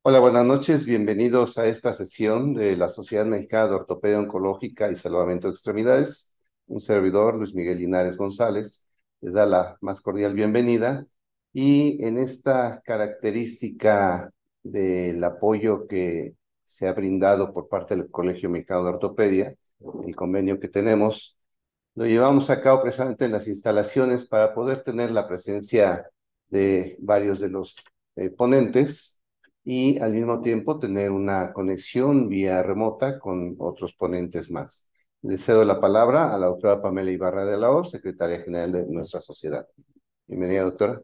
Hola, buenas noches. Bienvenidos a esta sesión de la Sociedad Mexicana de Ortopedia Oncológica y Salvamento de Extremidades. Un servidor, Luis Miguel Linares González, les da la más cordial bienvenida. Y en esta característica del apoyo que se ha brindado por parte del Colegio Mexicano de Ortopedia, el convenio que tenemos, lo llevamos a cabo precisamente en las instalaciones para poder tener la presencia de varios de los ponentes y al mismo tiempo tener una conexión vía remota con otros ponentes más. Le cedo la palabra a la doctora Pamela Ibarra de la O, secretaria general de nuestra sociedad. Bienvenida, doctora.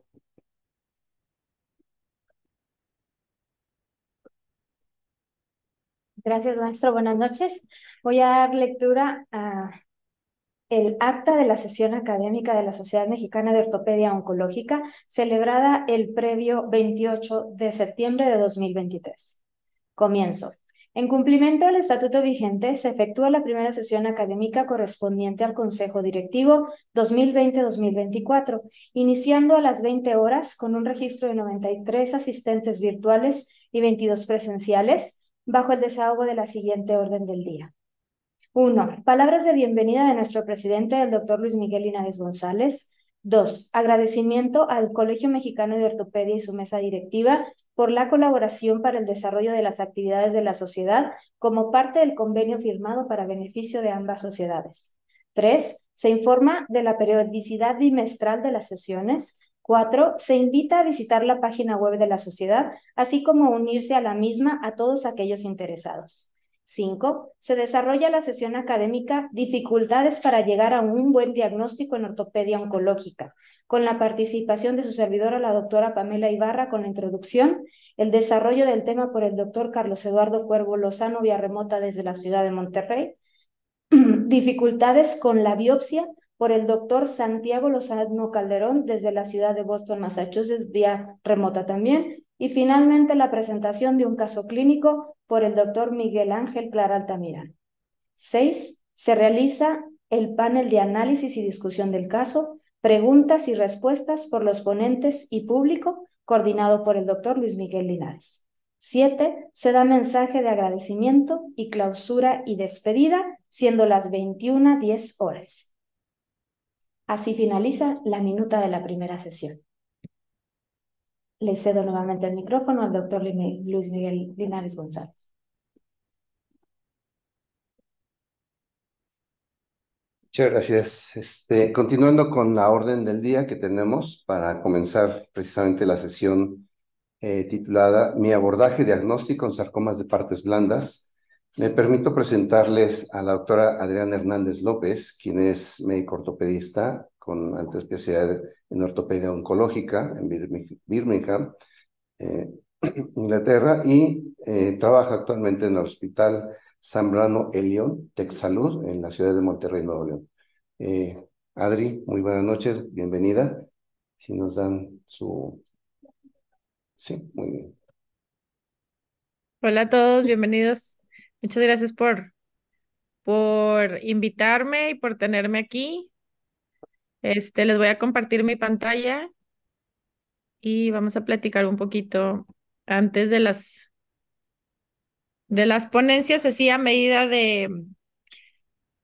Gracias, maestro. Buenas noches. Voy a dar lectura a el acta de la sesión académica de la Sociedad Mexicana de Ortopedia Oncológica, celebrada el previo 28 de septiembre de 2023. Comienzo. En cumplimiento al estatuto vigente, se efectúa la primera sesión académica correspondiente al Consejo Directivo 2020-2024, iniciando a las 20 horas con un registro de 93 asistentes virtuales y 22 presenciales, bajo el desahogo de la siguiente orden del día. 1. Palabras de bienvenida de nuestro presidente, el doctor Luis Miguel Linares González. 2. Agradecimiento al Colegio Mexicano de Ortopedia y su mesa directiva por la colaboración para el desarrollo de las actividades de la sociedad como parte del convenio firmado para beneficio de ambas sociedades. 3. Se informa de la periodicidad bimestral de las sesiones. 4. Se invita a visitar la página web de la sociedad, así como unirse a la misma a todos aquellos interesados. 5. Se desarrolla la sesión académica Dificultades para llegar a un buen diagnóstico en ortopedia oncológica, con la participación de su servidora, la doctora Pamela Ibarra, con la introducción, el desarrollo del tema por el doctor Carlos Eduardo Cuervo Lozano, vía remota desde la ciudad de Monterrey, dificultades con la biopsia por el doctor Santiago Lozano Calderón desde la ciudad de Boston, Massachusetts, vía remota también. Y finalmente la presentación de un caso clínico por el doctor Miguel Ángel Clara Altamirano. 6. Se realiza el panel de análisis y discusión del caso, preguntas y respuestas por los ponentes y público, coordinado por el doctor Luis Miguel Linares. 7. Se da mensaje de agradecimiento y clausura y despedida, siendo las 21:10 horas. Así finaliza la minuta de la primera sesión. Le cedo nuevamente el micrófono al doctor Luis Miguel Linares González. Muchas gracias. Continuando con la orden del día que tenemos para comenzar precisamente la sesión titulada Mi abordaje diagnóstico en sarcomas de partes blandas. Me permito presentarles a la doctora Adriana Hernández López, quien es médico ortopedista con alta especialidad en ortopedia oncológica en Birmingham, eh, Inglaterra, y trabaja actualmente en el Hospital San Brano Elión, Texsalud, en la ciudad de Monterrey, Nuevo León. Adri, muy buenas noches, bienvenida. Si nos dan su... Sí, muy bien. Hola a todos, bienvenidos. Muchas gracias por invitarme y por tenerme aquí. Les voy a compartir mi pantalla y vamos a platicar un poquito antes de las ponencias, así a medida de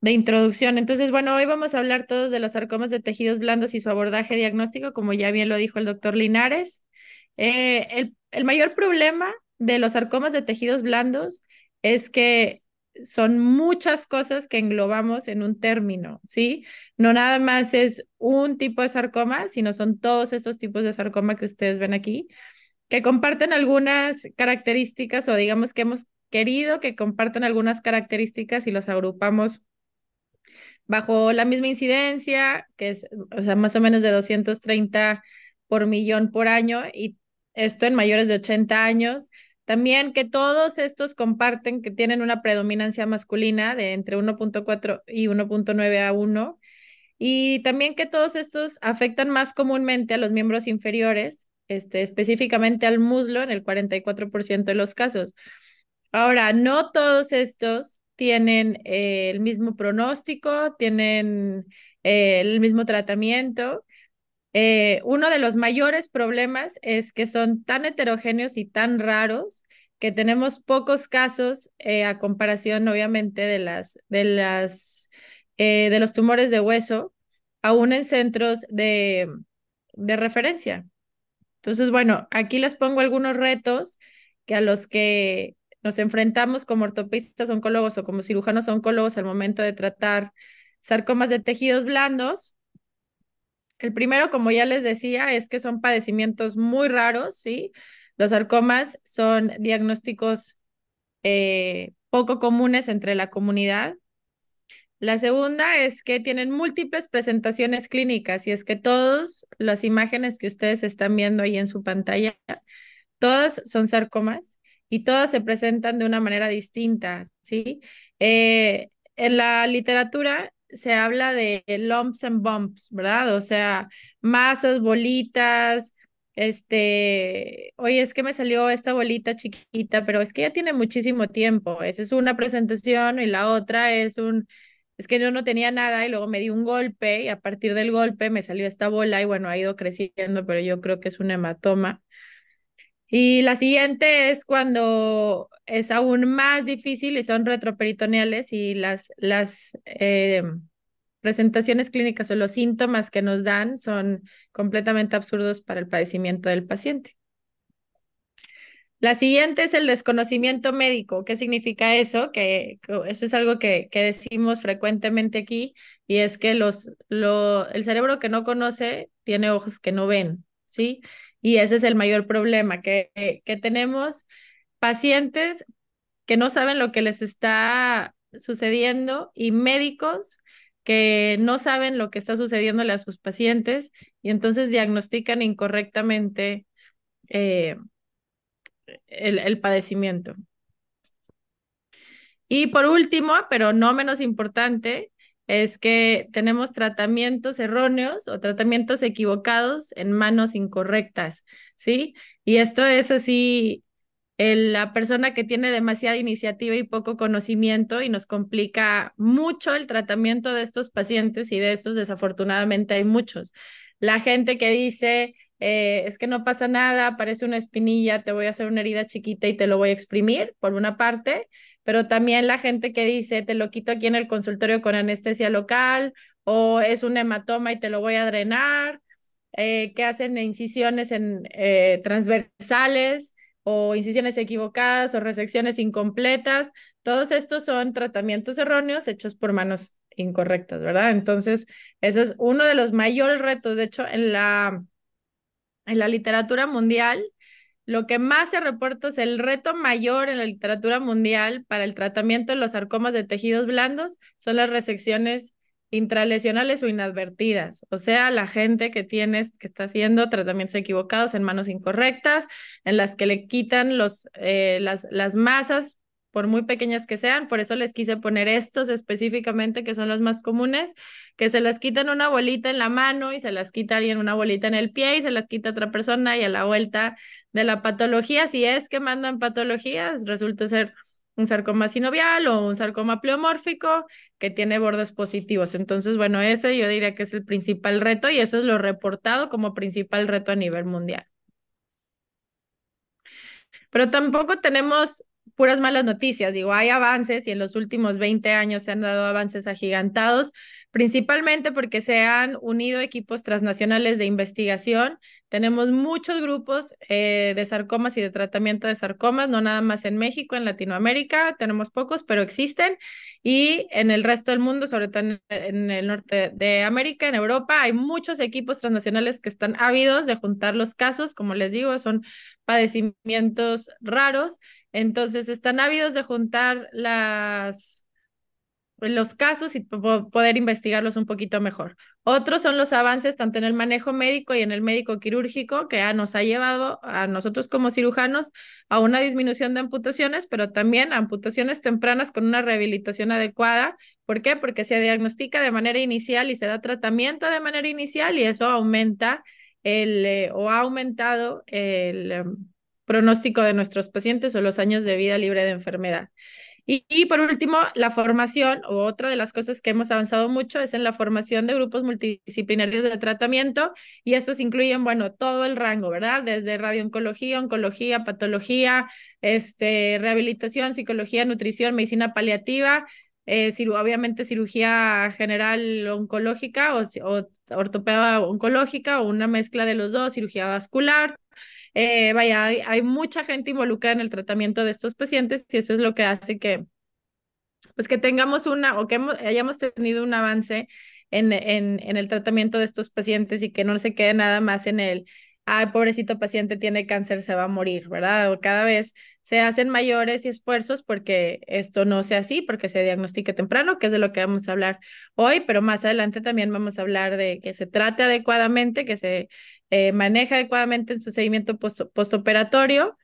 introducción. Entonces, bueno, hoy vamos a hablar todos de los sarcomas de tejidos blandos y su abordaje diagnóstico, como ya bien lo dijo el doctor Linares. El mayor problema de los sarcomas de tejidos blandos es que son muchas cosas que englobamos en un término, ¿sí? No nada más es un tipo de sarcoma, sino son todos estos tipos de sarcoma que ustedes ven aquí, que comparten algunas características o digamos que hemos querido que compartan algunas características y los agrupamos bajo la misma incidencia, que es, o sea, más o menos de 230 por millón por año, y esto en mayores de 80 años. También que todos estos comparten que tienen una predominancia masculina de entre 1.4 y 1.9 a 1, y también que todos estos afectan más comúnmente a los miembros inferiores, específicamente al muslo en el 44% de los casos. Ahora, no todos estos tienen el mismo pronóstico, tienen el mismo tratamiento. Uno de los mayores problemas es que son tan heterogéneos y tan raros que tenemos pocos casos a comparación, obviamente, de los tumores de hueso, aún en centros de referencia. Entonces, bueno, aquí les pongo algunos retos que a los que nos enfrentamos como ortopedistas oncólogos o como cirujanos oncólogos al momento de tratar sarcomas de tejidos blandos. El primero, como ya les decía, es que son padecimientos muy raros, ¿sí? Los sarcomas son diagnósticos poco comunes entre la comunidad. La segunda es que tienen múltiples presentaciones clínicas y es que todas las imágenes que ustedes están viendo ahí en su pantalla, todas son sarcomas y todas se presentan de una manera distinta, ¿sí? En la literatura se habla de lumps and bumps, ¿verdad? O sea, masas, bolitas, oye, es que me salió esta bolita chiquita, pero es que ya tiene muchísimo tiempo. Esa es una presentación y la otra es que yo no tenía nada y luego me di un golpe y a partir del golpe me salió esta bola y bueno, ha ido creciendo, pero yo creo que es un hematoma. Y la siguiente es cuando es aún más difícil y son retroperitoneales y las presentaciones clínicas o los síntomas que nos dan son completamente absurdos para el padecimiento del paciente. La siguiente es el desconocimiento médico. ¿Qué significa eso? Que eso es algo que decimos frecuentemente aquí y es que el cerebro que no conoce tiene ojos que no ven, ¿sí? Y ese es el mayor problema, que tenemos pacientes que no saben lo que les está sucediendo y médicos que no saben lo que está sucediéndole a sus pacientes y entonces diagnostican incorrectamente eh, el padecimiento. Y por último, pero no menos importante, es que tenemos tratamientos erróneos o tratamientos equivocados en manos incorrectas, ¿sí? Y esto es así, la persona que tiene demasiada iniciativa y poco conocimiento y nos complica mucho el tratamiento de estos pacientes y de estos desafortunadamente hay muchos. La gente que dice, es que no pasa nada, parece una espinilla, te voy a hacer una herida chiquita y te lo voy a exprimir, por una parte, pero también la gente que dice, te lo quito aquí en el consultorio con anestesia local o es un hematoma y te lo voy a drenar, que hacen incisiones transversales o incisiones equivocadas o resecciones incompletas. Todos estos son tratamientos erróneos hechos por manos incorrectas, ¿verdad? Entonces, eso es uno de los mayores retos. De hecho, en la literatura mundial, lo que más se reporta es el reto mayor en la literatura mundial para el tratamiento de los sarcomas de tejidos blandos son las resecciones intralesionales o inadvertidas, o sea, la gente que está haciendo tratamientos equivocados en manos incorrectas, en las que le quitan las masas por muy pequeñas que sean, por eso les quise poner estos específicamente, que son los más comunes, que se las quitan una bolita en la mano y se las quita alguien una bolita en el pie y se las quita otra persona y a la vuelta de la patología, si es que mandan patologías, resulta ser un sarcoma sinovial o un sarcoma pleomórfico que tiene bordes positivos. Entonces, bueno, ese yo diría que es el principal reto y eso es lo reportado como principal reto a nivel mundial. Pero tampoco tenemos puras malas noticias, digo, hay avances y en los últimos 20 años se han dado avances agigantados, principalmente porque se han unido equipos transnacionales de investigación. Tenemos muchos grupos de sarcomas y de tratamiento de sarcomas, no nada más en México, en Latinoamérica, tenemos pocos, pero existen, y en el resto del mundo, sobre todo en el norte de América, en Europa, hay muchos equipos transnacionales que están ávidos de juntar los casos, como les digo, son padecimientos raros, entonces están ávidos de juntar los casos y poder investigarlos un poquito mejor. Otros son los avances tanto en el manejo médico y en el médico quirúrgico que nos ha llevado a nosotros como cirujanos a una disminución de amputaciones, pero también a amputaciones tempranas con una rehabilitación adecuada. ¿Por qué? Porque se diagnostica de manera inicial y se da tratamiento de manera inicial y eso aumenta o ha aumentado el pronóstico de nuestros pacientes o los años de vida libre de enfermedad. Y por último, la formación, o otra de las cosas que hemos avanzado mucho, es en la formación de grupos multidisciplinarios de tratamiento, y estos incluyen, bueno, todo el rango, ¿verdad? Desde radiooncología, oncología, patología, rehabilitación, psicología, nutrición, medicina paliativa, obviamente cirugía general oncológica o ortopedia oncológica o una mezcla de los dos, cirugía vascular. Vaya, hay mucha gente involucrada en el tratamiento de estos pacientes y eso es lo que hace que, pues que tengamos o que hayamos tenido un avance en el tratamiento de estos pacientes y que no se quede nada más en ay, pobrecito paciente tiene cáncer, se va a morir, ¿verdad? O cada vez se hacen mayores esfuerzos porque esto no sea así, porque se diagnostique temprano, que es de lo que vamos a hablar hoy, pero más adelante también vamos a hablar de que se trate adecuadamente, que se maneje adecuadamente en su seguimiento postoperatorio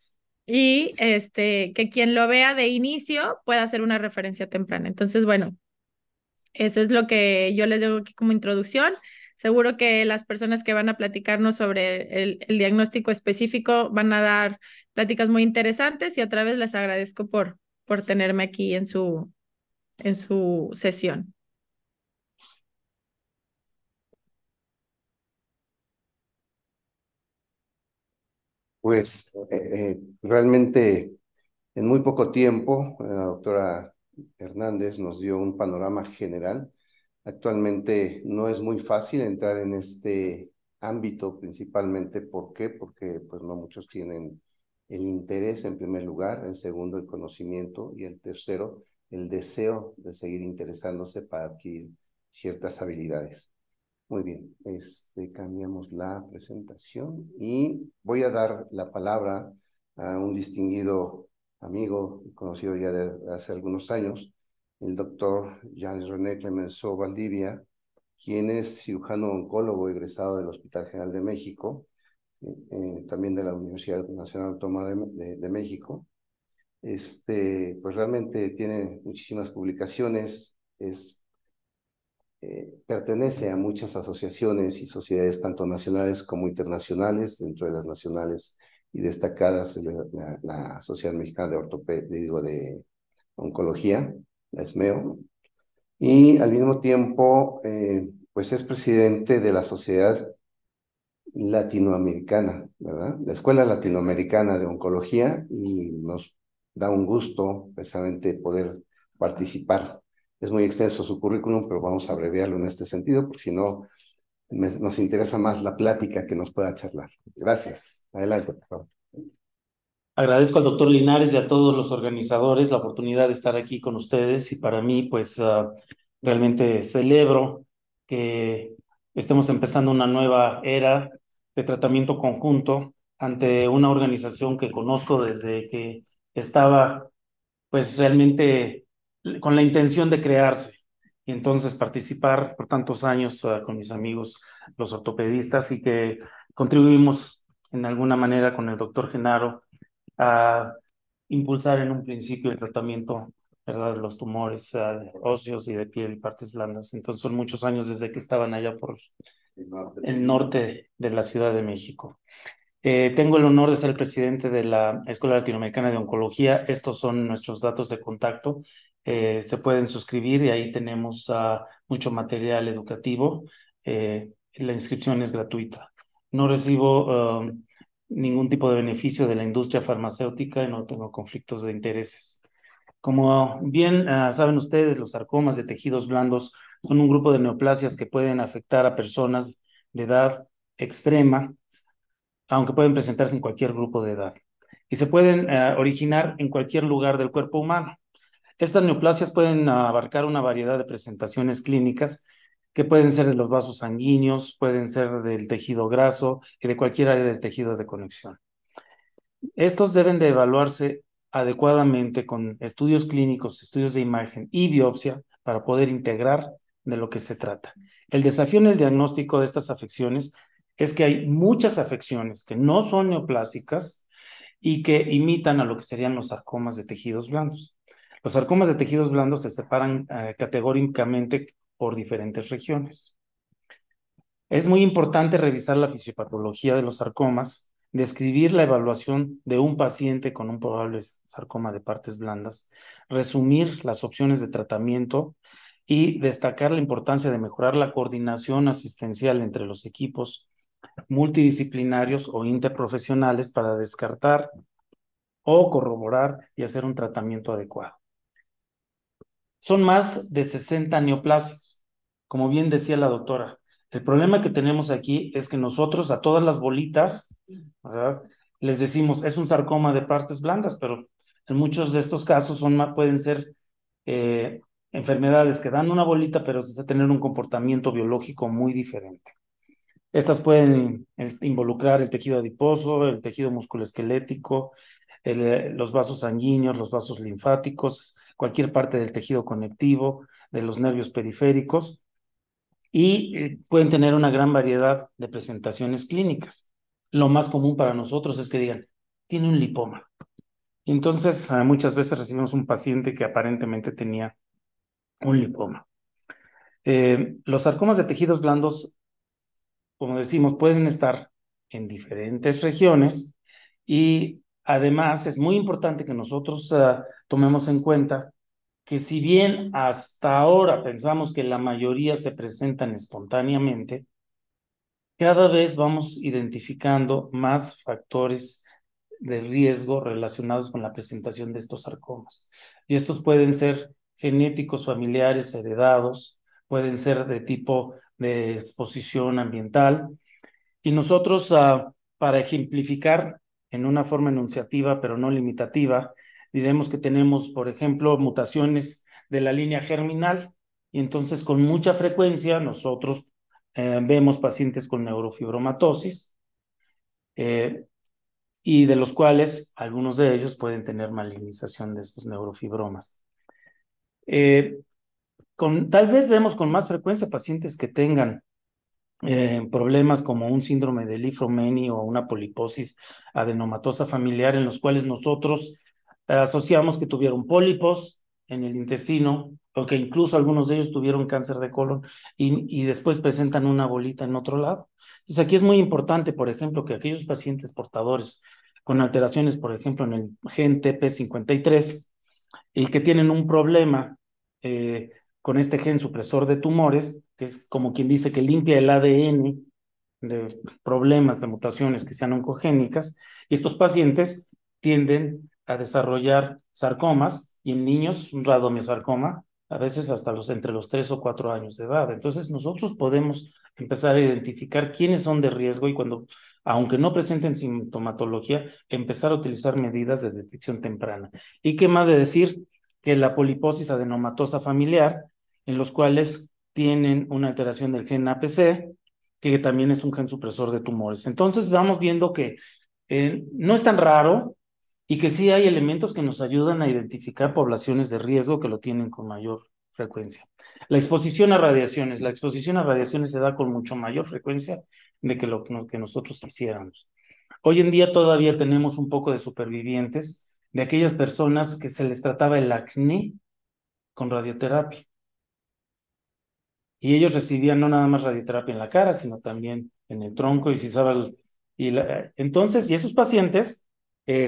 y que quien lo vea de inicio pueda hacer una referencia temprana. Entonces, bueno, eso es lo que yo les digo aquí como introducción. Seguro que las personas que van a platicarnos sobre el diagnóstico específico van a dar pláticas muy interesantes y otra vez les agradezco por tenerme aquí en su sesión. Pues realmente en muy poco tiempo, la doctora Hernández nos dio un panorama general. Actualmente no es muy fácil entrar en este ámbito, principalmente, ¿por qué? Porque pues no muchos tienen el interés en primer lugar, en segundo el conocimiento y el tercero el deseo de seguir interesándose para adquirir ciertas habilidades. Muy bien, cambiamos la presentación y voy a dar la palabra a un distinguido amigo, conocido ya de hace algunos años, el doctor Jean-René Clemenceau Valdivia, quien es cirujano oncólogo egresado del Hospital General de México, también de la Universidad Nacional Autónoma de México. Pues realmente tiene muchísimas publicaciones, pertenece a muchas asociaciones y sociedades, tanto nacionales como internacionales. Dentro de las nacionales y destacadas, la Sociedad Mexicana de Ortopedia, de Oncología, la SMEO, y al mismo tiempo, pues es presidente de la Sociedad Latinoamericana, ¿verdad? La Escuela Latinoamericana de Oncología, y nos da un gusto precisamente poder participar. Es muy extenso su currículum, pero vamos a abreviarlo en este sentido, porque si no, nos interesa más la plática que nos pueda charlar. Gracias. Adelante, por favor. Agradezco al doctor Linares y a todos los organizadores la oportunidad de estar aquí con ustedes, y para mí, pues, realmente celebro que estemos empezando una nueva era de tratamiento conjunto ante una organización que conozco desde que estaba, pues, realmente con la intención de crearse. Y entonces participar por tantos años con mis amigos, los ortopedistas, y que contribuimos en alguna manera con el doctor Genaro a impulsar en un principio el tratamiento, ¿verdad?, de los tumores óseos y de piel y partes blandas. Entonces son muchos años desde que estaban allá por el norte de la Ciudad de México. Tengo el honor de ser el presidente de la Escuela Latinoamericana de Oncología. Estos son nuestros datos de contacto. Se pueden suscribir y ahí tenemos mucho material educativo. La inscripción es gratuita. No recibo ningún tipo de beneficio de la industria farmacéutica y no tengo conflictos de intereses. Como bien saben ustedes, los sarcomas de tejidos blandos son un grupo de neoplasias que pueden afectar a personas de edad extrema, aunque pueden presentarse en cualquier grupo de edad, y se pueden originar en cualquier lugar del cuerpo humano. Estas neoplasias pueden abarcar una variedad de presentaciones clínicas que pueden ser de los vasos sanguíneos, pueden ser del tejido graso y de cualquier área del tejido de conexión. Estos deben de evaluarse adecuadamente con estudios clínicos, estudios de imagen y biopsia para poder integrar de lo que se trata. El desafío en el diagnóstico de estas afecciones es que hay muchas afecciones que no son neoplásicas y que imitan a lo que serían los sarcomas de tejidos blandos. Los sarcomas de tejidos blandos se separan categóricamente por diferentes regiones. Es muy importante revisar la fisiopatología de los sarcomas describir la evaluación de un paciente con un probable sarcoma de partes blandas, resumir las opciones de tratamiento y destacar la importancia de mejorar la coordinación asistencial entre los equipos multidisciplinarios o interprofesionales para descartar o corroborar y hacer un tratamiento adecuado. Son más de 60 neoplasias, como bien decía la doctora. El problema que tenemos aquí es que nosotros a todas las bolitas, ¿verdad?, les decimos, es un sarcoma de partes blandas, pero en muchos de estos casos pueden ser enfermedades que dan una bolita, pero tener un comportamiento biológico muy diferente. Estas pueden involucrar el tejido adiposo, el tejido musculoesquelético, los vasos sanguíneos, los vasos linfáticos, cualquier parte del tejido conectivo, de los nervios periféricos, y pueden tener una gran variedad de presentaciones clínicas. Lo más común para nosotros es que digan, tiene un lipoma. Entonces, muchas veces recibimos un paciente que aparentemente tenía un lipoma. Los sarcomas de tejidos blandos, como decimos, pueden estar en diferentes regiones y además es muy importante que nosotros tomemos en cuenta que si bien hasta ahora pensamos que la mayoría se presentan espontáneamente, cada vez vamos identificando más factores de riesgo relacionados con la presentación de estos sarcomas. Y estos pueden ser genéticos, familiares, heredados, pueden ser de tipo de exposición ambiental. Y nosotros, para ejemplificar en una forma enunciativa, pero no limitativa, diremos que tenemos, por ejemplo, mutaciones de la línea germinal, y entonces con mucha frecuencia nosotros vemos pacientes con neurofibromatosis, y de los cuales algunos de ellos pueden tener malignización de estos neurofibromas. Tal vez vemos con más frecuencia pacientes que tengan problemas como un síndrome de Li-Fraumeni o una poliposis adenomatosa familiar, en los cuales nosotros asociamos que tuvieron pólipos en el intestino, o que incluso algunos de ellos tuvieron cáncer de colon y después presentan una bolita en otro lado. Entonces aquí es muy importante, por ejemplo, que aquellos pacientes portadores con alteraciones, por ejemplo, en el gen TP53 y que tienen un problema con este gen supresor de tumores, que es como quien dice que limpia el ADN de problemas de mutaciones que sean oncogénicas, y estos pacientes tienden a desarrollar sarcomas, y en niños un radomiosarcoma, a veces hasta entre los 3 o 4 años de edad. Entonces nosotros podemos empezar a identificar quiénes son de riesgo y aunque no presenten sintomatología, empezar a utilizar medidas de detección temprana. ¿Y qué más de decir que la poliposis adenomatosa familiar, en los cuales tienen una alteración del gen APC, que también es un gen supresor de tumores? Entonces vamos viendo que no es tan raro y que sí hay elementos que nos ayudan a identificar poblaciones de riesgo que lo tienen con mayor frecuencia. La exposición a radiaciones. La exposición a radiaciones se da con mucho mayor frecuencia de que lo que nosotros quisiéramos. Hoy en día todavía tenemos un poco de supervivientes de aquellas personas que se les trataba el acné con radioterapia. Y ellos recibían no nada más radioterapia en la cara, sino también en el tronco, y si sabe, entonces, y esos pacientes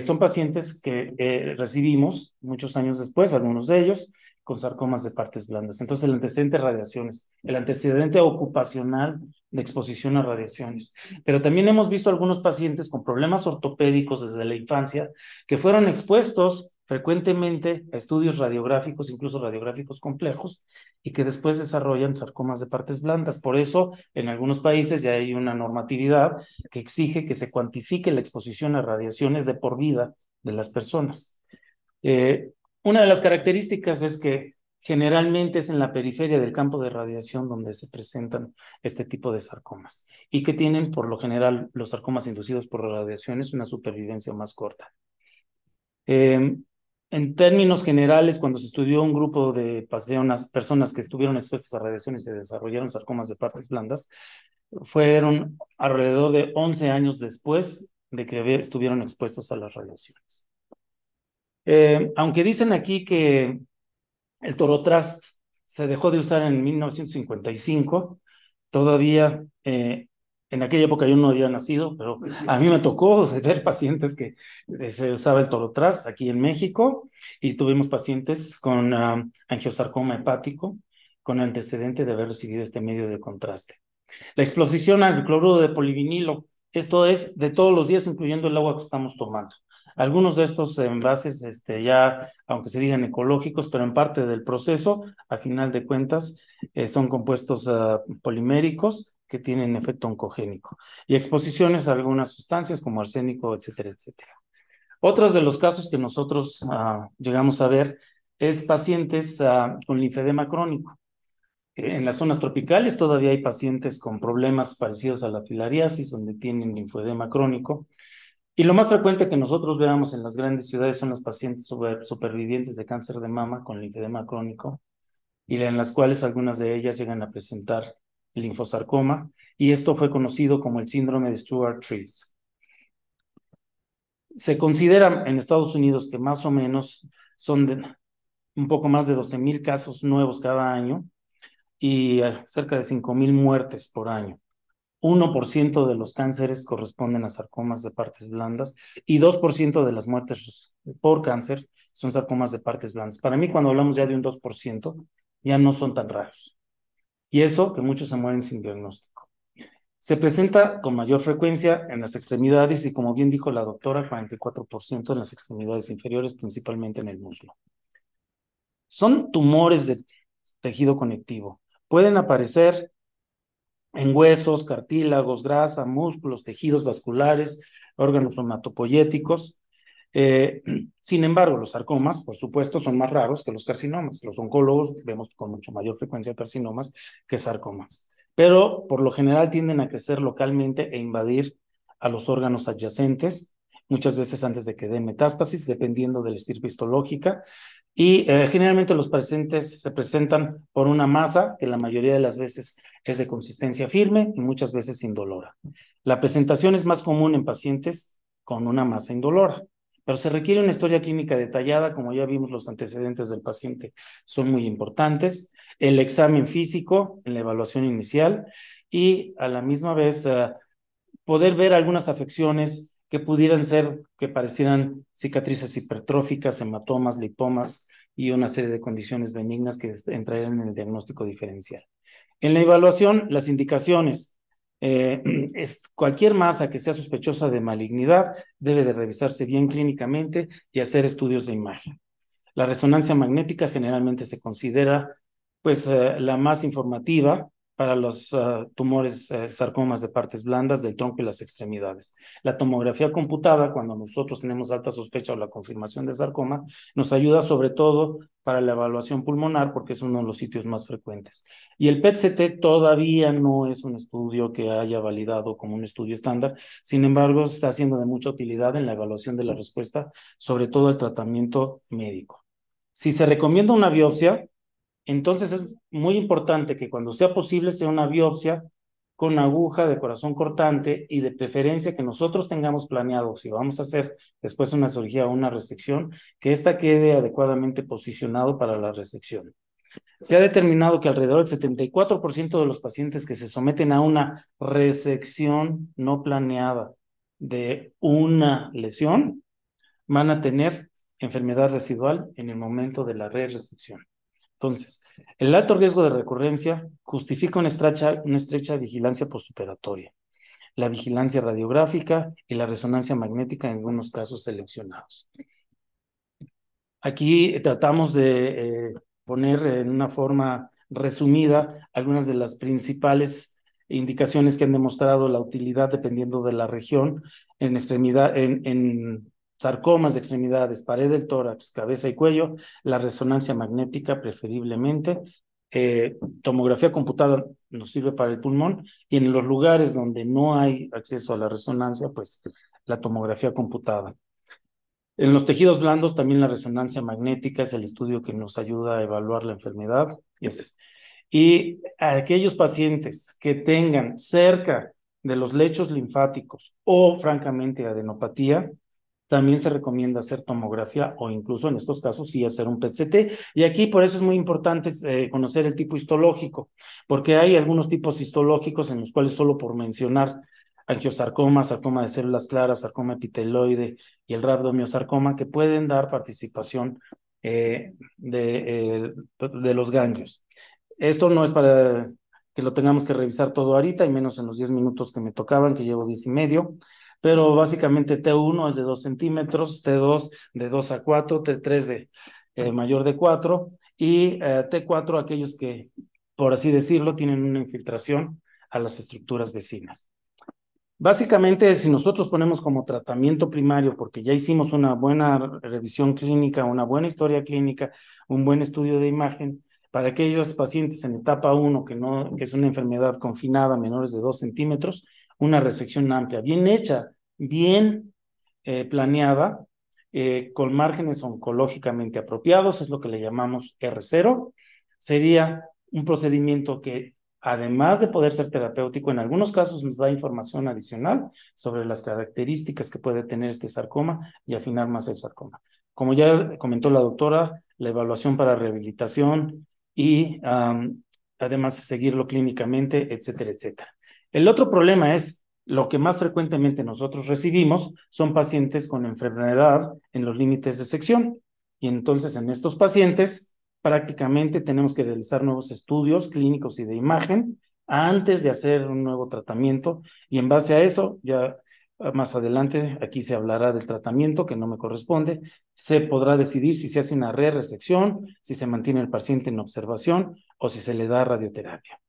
son pacientes que recibimos muchos años después, algunos de ellos, con sarcomas de partes blandas. Entonces, el antecedente de radiaciones, el antecedente ocupacional de exposición a radiaciones. Pero también hemos visto algunos pacientes con problemas ortopédicos desde la infancia que fueron expuestos frecuentemente a estudios radiográficos, incluso radiográficos complejos, y que después desarrollan sarcomas de partes blandas. Por eso, en algunos países ya hay una normatividad que exige que se cuantifique la exposición a radiaciones de por vida de las personas. Una de las características es que generalmente es en la periferia del campo de radiación donde se presentan este tipo de sarcomas, y que tienen, por lo general, los sarcomas inducidos por radiaciones una supervivencia más corta. En términos generales, cuando se estudió un grupo de personas que estuvieron expuestas a radiaciones y se desarrollaron sarcomas de partes blandas, fueron alrededor de 11 años después de que estuvieron expuestos a las radiaciones. Aunque dicen aquí que el Torotrast se dejó de usar en 1955, todavía En aquella época yo no había nacido, pero a mí me tocó ver pacientes que se usaba el Torotrast aquí en México, y tuvimos pacientes con angiosarcoma hepático con antecedente de haber recibido este medio de contraste. La exposición al cloruro de polivinilo, esto es de todos los días, incluyendo el agua que estamos tomando. Algunos de estos envases ya, aunque se digan ecológicos, pero en parte del proceso, a final de cuentas, son compuestos poliméricos que tienen efecto oncogénico, y exposiciones a algunas sustancias como arsénico, etcétera, etcétera. Otros de los casos que nosotros llegamos a ver es pacientes con linfedema crónico. En las zonas tropicales todavía hay pacientes con problemas parecidos a la filariasis, donde tienen linfedema crónico. Y lo más frecuente que nosotros veamos en las grandes ciudades son los pacientes supervivientes de cáncer de mama con linfedema crónico, y en las cuales algunas de ellas llegan a presentar linfosarcoma, y esto fue conocido como el síndrome de Stewart-Treves. Se considera en Estados Unidos que más o menos son un poco más de 12,000 casos nuevos cada año, y cerca de 5,000 muertes por año. 1% de los cánceres corresponden a sarcomas de partes blandas, y 2% de las muertes por cáncer son sarcomas de partes blandas. Para mí, cuando hablamos ya de un 2%, ya no son tan raros. Y eso que muchos se mueren sin diagnóstico. Se presenta con mayor frecuencia en las extremidades, y como bien dijo la doctora, 44% en las extremidades inferiores, principalmente en el muslo. Son tumores de tejido conectivo. Pueden aparecer en huesos, cartílagos, grasa, músculos, tejidos vasculares, órganos hematopoyéticos. Sin embargo, los sarcomas, por supuesto, son más raros que los carcinomas. Los oncólogos vemos con mucho mayor frecuencia carcinomas que sarcomas, pero por lo general tienden a crecer localmente e invadir a los órganos adyacentes, muchas veces antes de que den metástasis, dependiendo de la estirpe histológica. Y generalmente los pacientes se presentan por una masa que la mayoría de las veces es de consistencia firme y muchas veces indolora. La presentación es más común en pacientes con una masa indolora, pero se requiere una historia clínica detallada. Como ya vimos, los antecedentes del paciente son muy importantes, el examen físico en la evaluación inicial, y a la misma vez poder ver algunas afecciones que pudieran ser, que parecieran cicatrices hipertróficas, hematomas, lipomas y una serie de condiciones benignas que entrarían en el diagnóstico diferencial. En la evaluación, las indicaciones, cualquier masa que sea sospechosa de malignidad debe de revisarse bien clínicamente y hacer estudios de imagen. La resonancia magnética generalmente se considera la más informativa para los tumores sarcomas de partes blandas del tronco y las extremidades. La tomografía computada, cuando nosotros tenemos alta sospecha o la confirmación de sarcoma, nos ayuda sobre todo para la evaluación pulmonar, porque es uno de los sitios más frecuentes. Y el PET-CT todavía no es un estudio que haya validado como un estudio estándar, sin embargo está siendo de mucha utilidad en la evaluación de la respuesta, sobre todo el tratamiento médico. Si se recomienda una biopsia, entonces es muy importante que cuando sea posible sea una biopsia con aguja de corazón cortante, y de preferencia que nosotros tengamos planeado, si vamos a hacer después una cirugía o una resección, que ésta quede adecuadamente posicionado para la resección. Se ha determinado que alrededor del 74% de los pacientes que se someten a una resección no planeada de una lesión van a tener enfermedad residual en el momento de la resección. Entonces, el alto riesgo de recurrencia justifica una estrecha vigilancia postoperatoria, la vigilancia radiográfica y la resonancia magnética en algunos casos seleccionados. Aquí tratamos de poner en una forma resumida algunas de las principales indicaciones que han demostrado la utilidad dependiendo de la región en sarcomas de extremidades, pared del tórax, cabeza y cuello, la resonancia magnética preferiblemente, tomografía computada nos sirve para el pulmón, y en los lugares donde no hay acceso a la resonancia, pues la tomografía computada. En los tejidos blandos también la resonancia magnética es el estudio que nos ayuda a evaluar la enfermedad. Y a aquellos pacientes que tengan cerca de los lechos linfáticos o francamente adenopatía, también se recomienda hacer tomografía o incluso en estos casos sí hacer un PET-CT. Y aquí por eso es muy importante conocer el tipo histológico, porque hay algunos tipos histológicos en los cuales, solo por mencionar, angiosarcoma, sarcoma de células claras, sarcoma epiteloide y el rhabdomiosarcoma, que pueden dar participación de los ganglios. Esto no es para que lo tengamos que revisar todo ahorita, y menos en los 10 minutos que me tocaban, que llevo 10 y medio, pero básicamente T1 es de 2 centímetros, T2 de 2 a 4, T3 de mayor de 4, y T4 aquellos que, por así decirlo, tienen una infiltración a las estructuras vecinas. Básicamente, si nosotros ponemos como tratamiento primario, porque ya hicimos una buena revisión clínica, una buena historia clínica, un buen estudio de imagen, para aquellos pacientes en etapa 1, que es una enfermedad confinada, menores de 2 centímetros, una resección amplia, bien hecha, bien planeada, con márgenes oncológicamente apropiados, es lo que le llamamos R0, sería un procedimiento que, además de poder ser terapéutico, en algunos casos nos da información adicional sobre las características que puede tener este sarcoma y afinar más el sarcoma. Como ya comentó la doctora, la evaluación para rehabilitación y además seguirlo clínicamente, etcétera, etcétera. El otro problema es, lo que más frecuentemente nosotros recibimos son pacientes con enfermedad en los límites de sección. Y entonces en estos pacientes prácticamente tenemos que realizar nuevos estudios clínicos y de imagen antes de hacer un nuevo tratamiento, y en base a eso, ya más adelante aquí se hablará del tratamiento que no me corresponde, se podrá decidir si se hace una resección, si se mantiene el paciente en observación o si se le da radioterapia.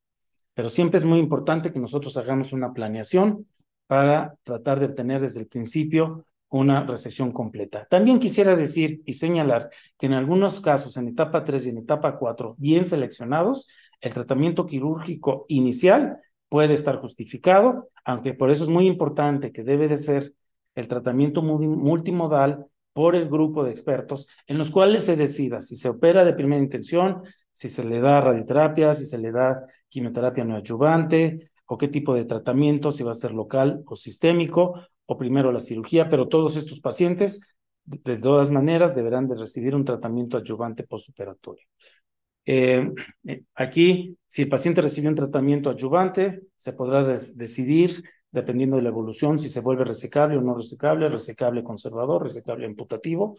Pero siempre es muy importante que nosotros hagamos una planeación para tratar de obtener desde el principio una resección completa. También quisiera decir y señalar que en algunos casos, en etapa 3 y en etapa 4, bien seleccionados, el tratamiento quirúrgico inicial puede estar justificado, aunque por eso es muy importante que debe de ser el tratamiento multimodal por el grupo de expertos, en los cuales se decida si se opera de primera intención, si se le da radioterapia, si se le da quimioterapia neoadyuvante, o qué tipo de tratamiento, si va a ser local o sistémico, o primero la cirugía, pero todos estos pacientes, de todas maneras, deberán de recibir un tratamiento adyuvante postoperatorio. Aquí, si el paciente recibe un tratamiento adyuvante, se podrá decidir, dependiendo de la evolución, si se vuelve resecable o no resecable, resecable conservador, resecable amputativo,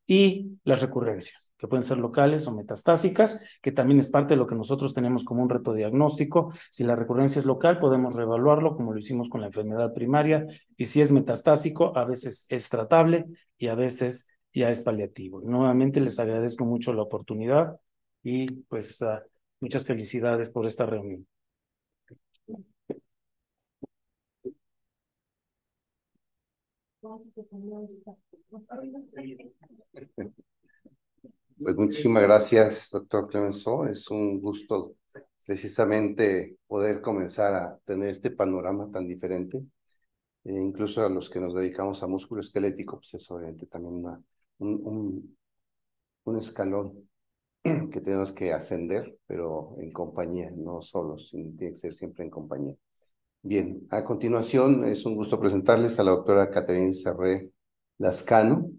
y las recurrencias, que pueden ser locales o metastásicas, que también es parte de lo que nosotros tenemos como un reto diagnóstico. Si la recurrencia es local, podemos reevaluarlo, como lo hicimos con la enfermedad primaria, y si es metastásico, a veces es tratable y a veces ya es paliativo. Nuevamente les agradezco mucho la oportunidad y pues muchas felicidades por esta reunión. Pues muchísimas gracias, doctor Clemenceau. Es un gusto precisamente poder comenzar a tener este panorama tan diferente. Incluso a los que nos dedicamos a músculo esquelético, pues es obviamente también un escalón que tenemos que ascender, pero en compañía, no solos, tiene que ser siempre en compañía. Bien, a continuación es un gusto presentarles a la doctora Caterina Serré Lascano,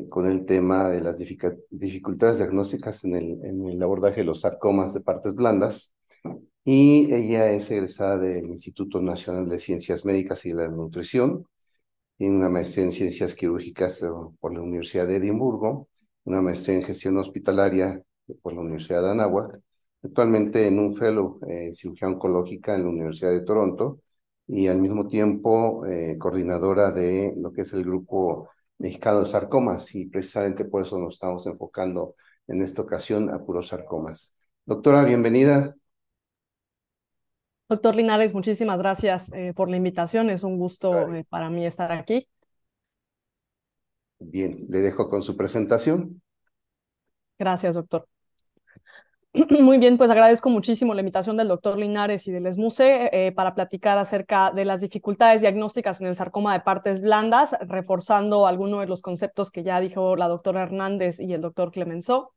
con el tema de las dificultades diagnósticas en el abordaje de los sarcomas de partes blandas, y ella es egresada del Instituto Nacional de Ciencias Médicas y de la Nutrición, tiene una maestría en Ciencias Quirúrgicas por la Universidad de Edimburgo, una maestría en Gestión Hospitalaria por la Universidad de Anáhuac, actualmente en un fellow en cirugía oncológica en la Universidad de Toronto, y al mismo tiempo coordinadora de lo que es el Grupo Mexicano de Sarcomas, y precisamente por eso nos estamos enfocando en esta ocasión a puros sarcomas. Doctora, bienvenida. Doctor Linares, muchísimas gracias por la invitación. Es un gusto para mí estar aquí. Bien, le dejo con su presentación. Gracias, doctor. Muy bien, pues agradezco muchísimo la invitación del doctor Linares y del ESMUSE para platicar acerca de las dificultades diagnósticas en el sarcoma de partes blandas, reforzando algunos de los conceptos que ya dijo la doctora Hernández y el doctor Clemenceau.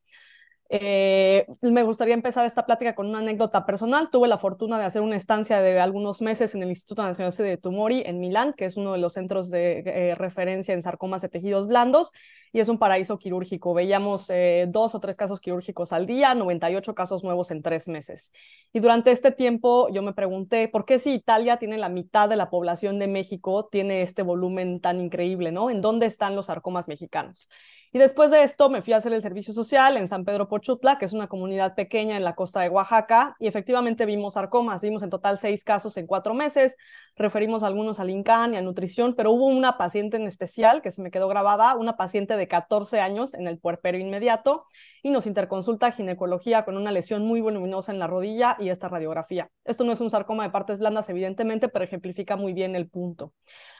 Me gustaría empezar esta plática con una anécdota personal. Tuve la fortuna de hacer una estancia de algunos meses en el Instituto Nacional de Tumori en Milán, que es uno de los centros de referencia en sarcomas de tejidos blandos, y es un paraíso quirúrgico. Veíamos 2 o 3 casos quirúrgicos al día, 98 casos nuevos en 3 meses. Y durante este tiempo yo me pregunté, ¿por qué si Italia tiene la mitad de la población de México, tiene este volumen tan increíble, ¿no? ¿En dónde están los sarcomas mexicanos? Y después de esto me fui a hacer el servicio social en San Pedro Pochutla, que es una comunidad pequeña en la costa de Oaxaca, y efectivamente vimos sarcomas. Vimos en total 6 casos en 4 meses, referimos algunos al INCAN y a nutrición, pero hubo una paciente en especial que se me quedó grabada, una paciente de 14 años en el puerperio inmediato, y nos interconsulta ginecología con una lesión muy voluminosa en la rodilla y esta radiografía. Esto no es un sarcoma de partes blandas, evidentemente, pero ejemplifica muy bien el punto.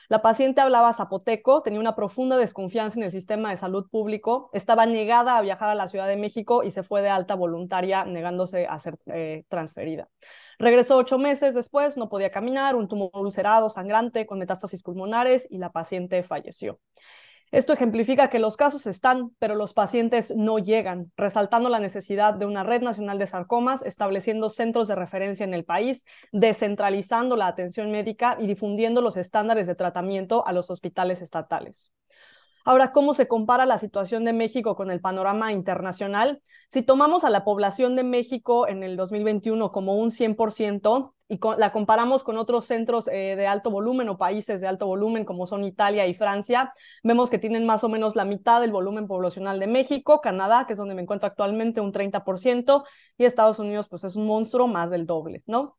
La paciente hablaba zapoteco, tenía una profunda desconfianza en el sistema de salud público, estaba negada a viajar a la Ciudad de México y se fue de alta voluntaria negándose a ser transferida. Regresó 8 meses después, no podía caminar, un tumor ulcerado, sangrante, con metástasis pulmonares, y la paciente falleció. Esto ejemplifica que los casos están, pero los pacientes no llegan, resaltando la necesidad de una red nacional de sarcomas, estableciendo centros de referencia en el país, descentralizando la atención médica y difundiendo los estándares de tratamiento a los hospitales estatales. Ahora, ¿cómo se compara la situación de México con el panorama internacional? Si tomamos a la población de México en el 2021 como un 100% y la comparamos con otros centros de alto volumen o países de alto volumen como son Italia y Francia, vemos que tienen más o menos la mitad del volumen poblacional de México, Canadá, que es donde me encuentro actualmente, un 30%, y Estados Unidos pues es un monstruo, más del doble, ¿no?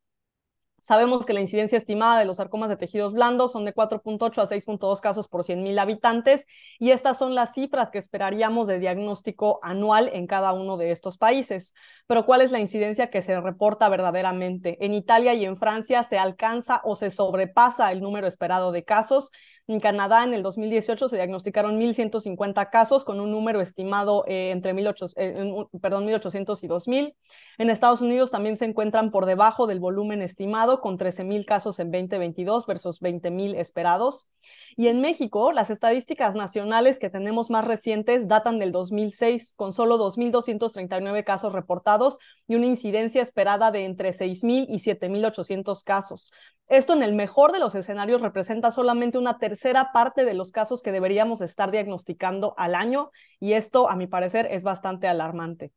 Sabemos que la incidencia estimada de los sarcomas de tejidos blandos son de 4.8 a 6.2 casos por 100,000 habitantes, y estas son las cifras que esperaríamos de diagnóstico anual en cada uno de estos países. Pero ¿cuál es la incidencia que se reporta verdaderamente? En Italia y en Francia se alcanza o se sobrepasa el número esperado de casos. En Canadá, en el 2018, se diagnosticaron 1,150 casos con un número estimado entre 1,800 y 2,000. En Estados Unidos también se encuentran por debajo del volumen estimado, con 13,000 casos en 2022 versus 20,000 esperados. Y en México, las estadísticas nacionales que tenemos más recientes datan del 2006, con solo 2,239 casos reportados y una incidencia esperada de entre 6,000 y 7,800 casos. Esto, en el mejor de los escenarios, representa solamente una tercera parte de los casos que deberíamos estar diagnosticando al año, y esto, a mi parecer, es bastante alarmante.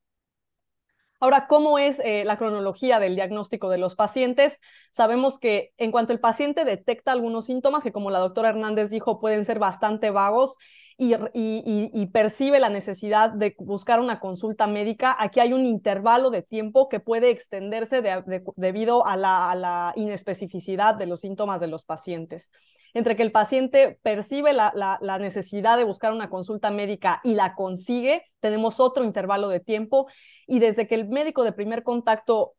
Ahora, ¿cómo es la cronología del diagnóstico de los pacientes? Sabemos que en cuanto el paciente detecta algunos síntomas, que como la doctora Hernández dijo, pueden ser bastante vagos, y percibe la necesidad de buscar una consulta médica, aquí hay un intervalo de tiempo que puede extenderse debido a la inespecificidad de los síntomas de los pacientes. Entre que el paciente percibe la necesidad de buscar una consulta médica y la consigue, tenemos otro intervalo de tiempo, y desde que el médico de primer contacto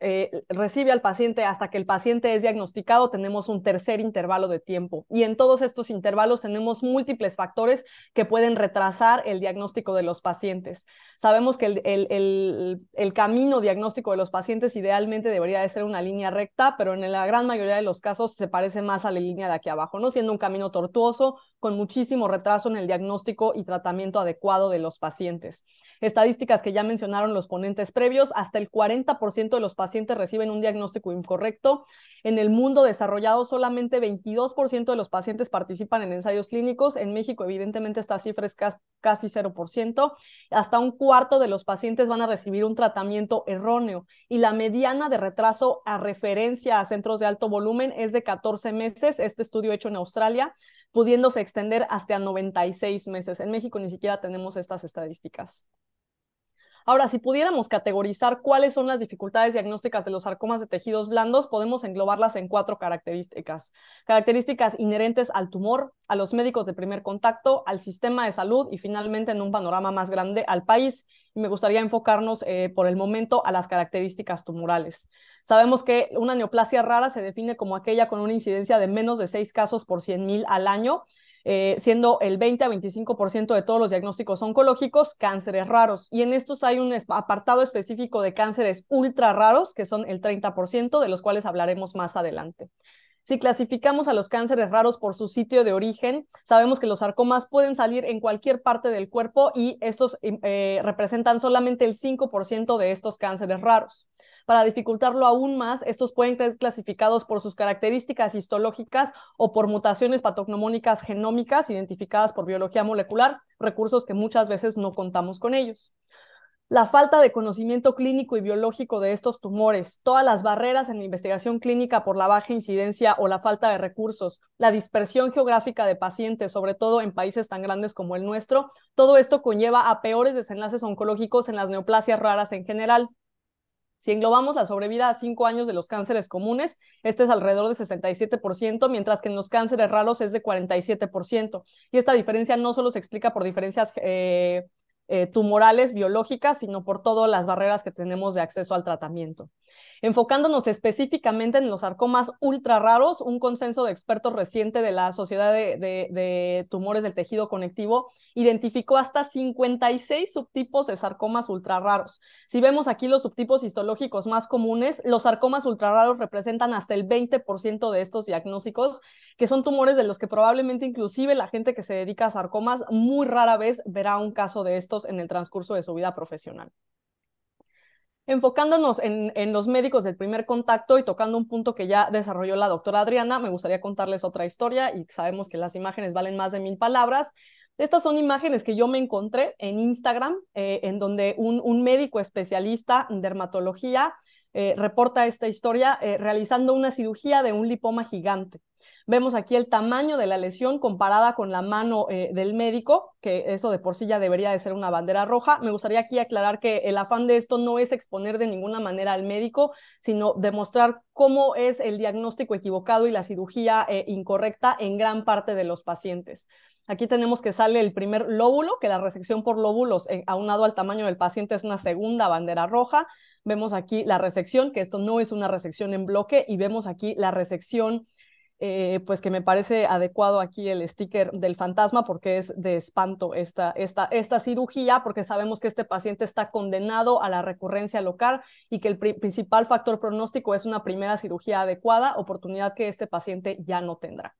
recibe al paciente hasta que el paciente es diagnosticado, tenemos un tercer intervalo de tiempo. Y en todos estos intervalos tenemos múltiples factores que pueden retrasar el diagnóstico de los pacientes. Sabemos que el camino diagnóstico de los pacientes idealmente debería de ser una línea recta, pero en la gran mayoría de los casos se parece más a la línea de aquí abajo, ¿no? Siendo un camino tortuoso, con muchísimo retraso en el diagnóstico y tratamiento adecuado de los pacientes. Estadísticas que ya mencionaron los ponentes previos: hasta el 40% de los pacientes reciben un diagnóstico incorrecto. En el mundo desarrollado, solamente 22% de los pacientes participan en ensayos clínicos. En México, evidentemente, esta cifra es casi 0%. Hasta un cuarto de los pacientes van a recibir un tratamiento erróneo, y la mediana de retraso a referencia a centros de alto volumen es de 14 meses, este estudio hecho en Australia, pudiéndose extender hasta 96 meses. En México ni siquiera tenemos estas estadísticas. Ahora, si pudiéramos categorizar cuáles son las dificultades diagnósticas de los sarcomas de tejidos blandos, podemos englobarlas en 4 características. Características inherentes al tumor, a los médicos de primer contacto, al sistema de salud y finalmente, en un panorama más grande, al país. Y me gustaría enfocarnos por el momento a las características tumorales. Sabemos que una neoplasia rara se define como aquella con una incidencia de menos de 6 casos por 100,000 al año, siendo el 20 a 25% de todos los diagnósticos oncológicos cánceres raros. Y en estos hay un apartado específico de cánceres ultra raros, que son el 30%, de los cuales hablaremos más adelante. Si clasificamos a los cánceres raros por su sitio de origen, sabemos que los sarcomas pueden salir en cualquier parte del cuerpo y estos representan solamente el 5% de estos cánceres raros. Para dificultarlo aún más, estos pueden ser clasificados por sus características histológicas o por mutaciones patognomónicas genómicas identificadas por biología molecular, recursos que muchas veces no contamos con ellos. La falta de conocimiento clínico y biológico de estos tumores, todas las barreras en la investigación clínica por la baja incidencia o la falta de recursos, la dispersión geográfica de pacientes, sobre todo en países tan grandes como el nuestro, todo esto conlleva a peores desenlaces oncológicos en las neoplasias raras en general. Si englobamos la sobrevida a 5 años de los cánceres comunes, este es alrededor de 67%, mientras que en los cánceres raros es de 47%. Y esta diferencia no solo se explica por diferencias tumorales, biológicas, sino por todas las barreras que tenemos de acceso al tratamiento. Enfocándonos específicamente en los sarcomas ultra raros, un consenso de expertos reciente de la Sociedad de Tumores del Tejido Conectivo identificó hasta 56 subtipos de sarcomas ultra raros. Si vemos aquí los subtipos histológicos más comunes, los sarcomas ultra raros representan hasta el 20% de estos diagnósticos, que son tumores de los que probablemente inclusive la gente que se dedica a sarcomas muy rara vez verá un caso de estos en el transcurso de su vida profesional. Enfocándonos en los médicos del primer contacto y tocando un punto que ya desarrolló la doctora Adriana, me gustaría contarles otra historia y sabemos que las imágenes valen más de 1000 palabras. Estas son imágenes que yo me encontré en Instagram, en donde un médico especialista en dermatología reporta esta historia realizando una cirugía de un lipoma gigante. Vemos aquí el tamaño de la lesión comparada con la mano del médico, que eso de por sí ya debería de ser una bandera roja. Me gustaría aquí aclarar que el afán de esto no es exponer de ninguna manera al médico, sino demostrar cómo es el diagnóstico equivocado y la cirugía incorrecta en gran parte de los pacientes. Aquí tenemos que sale el primer lóbulo, que la resección por lóbulos aunado al tamaño del paciente es una segunda bandera roja. Vemos aquí la resección, que esto no es una resección en bloque, y vemos aquí la resección pues que me parece adecuado aquí el sticker del fantasma porque es de espanto esta cirugía, porque sabemos que este paciente está condenado a la recurrencia local y que el principal factor pronóstico es una primera cirugía adecuada, oportunidad que este paciente ya no tendrá.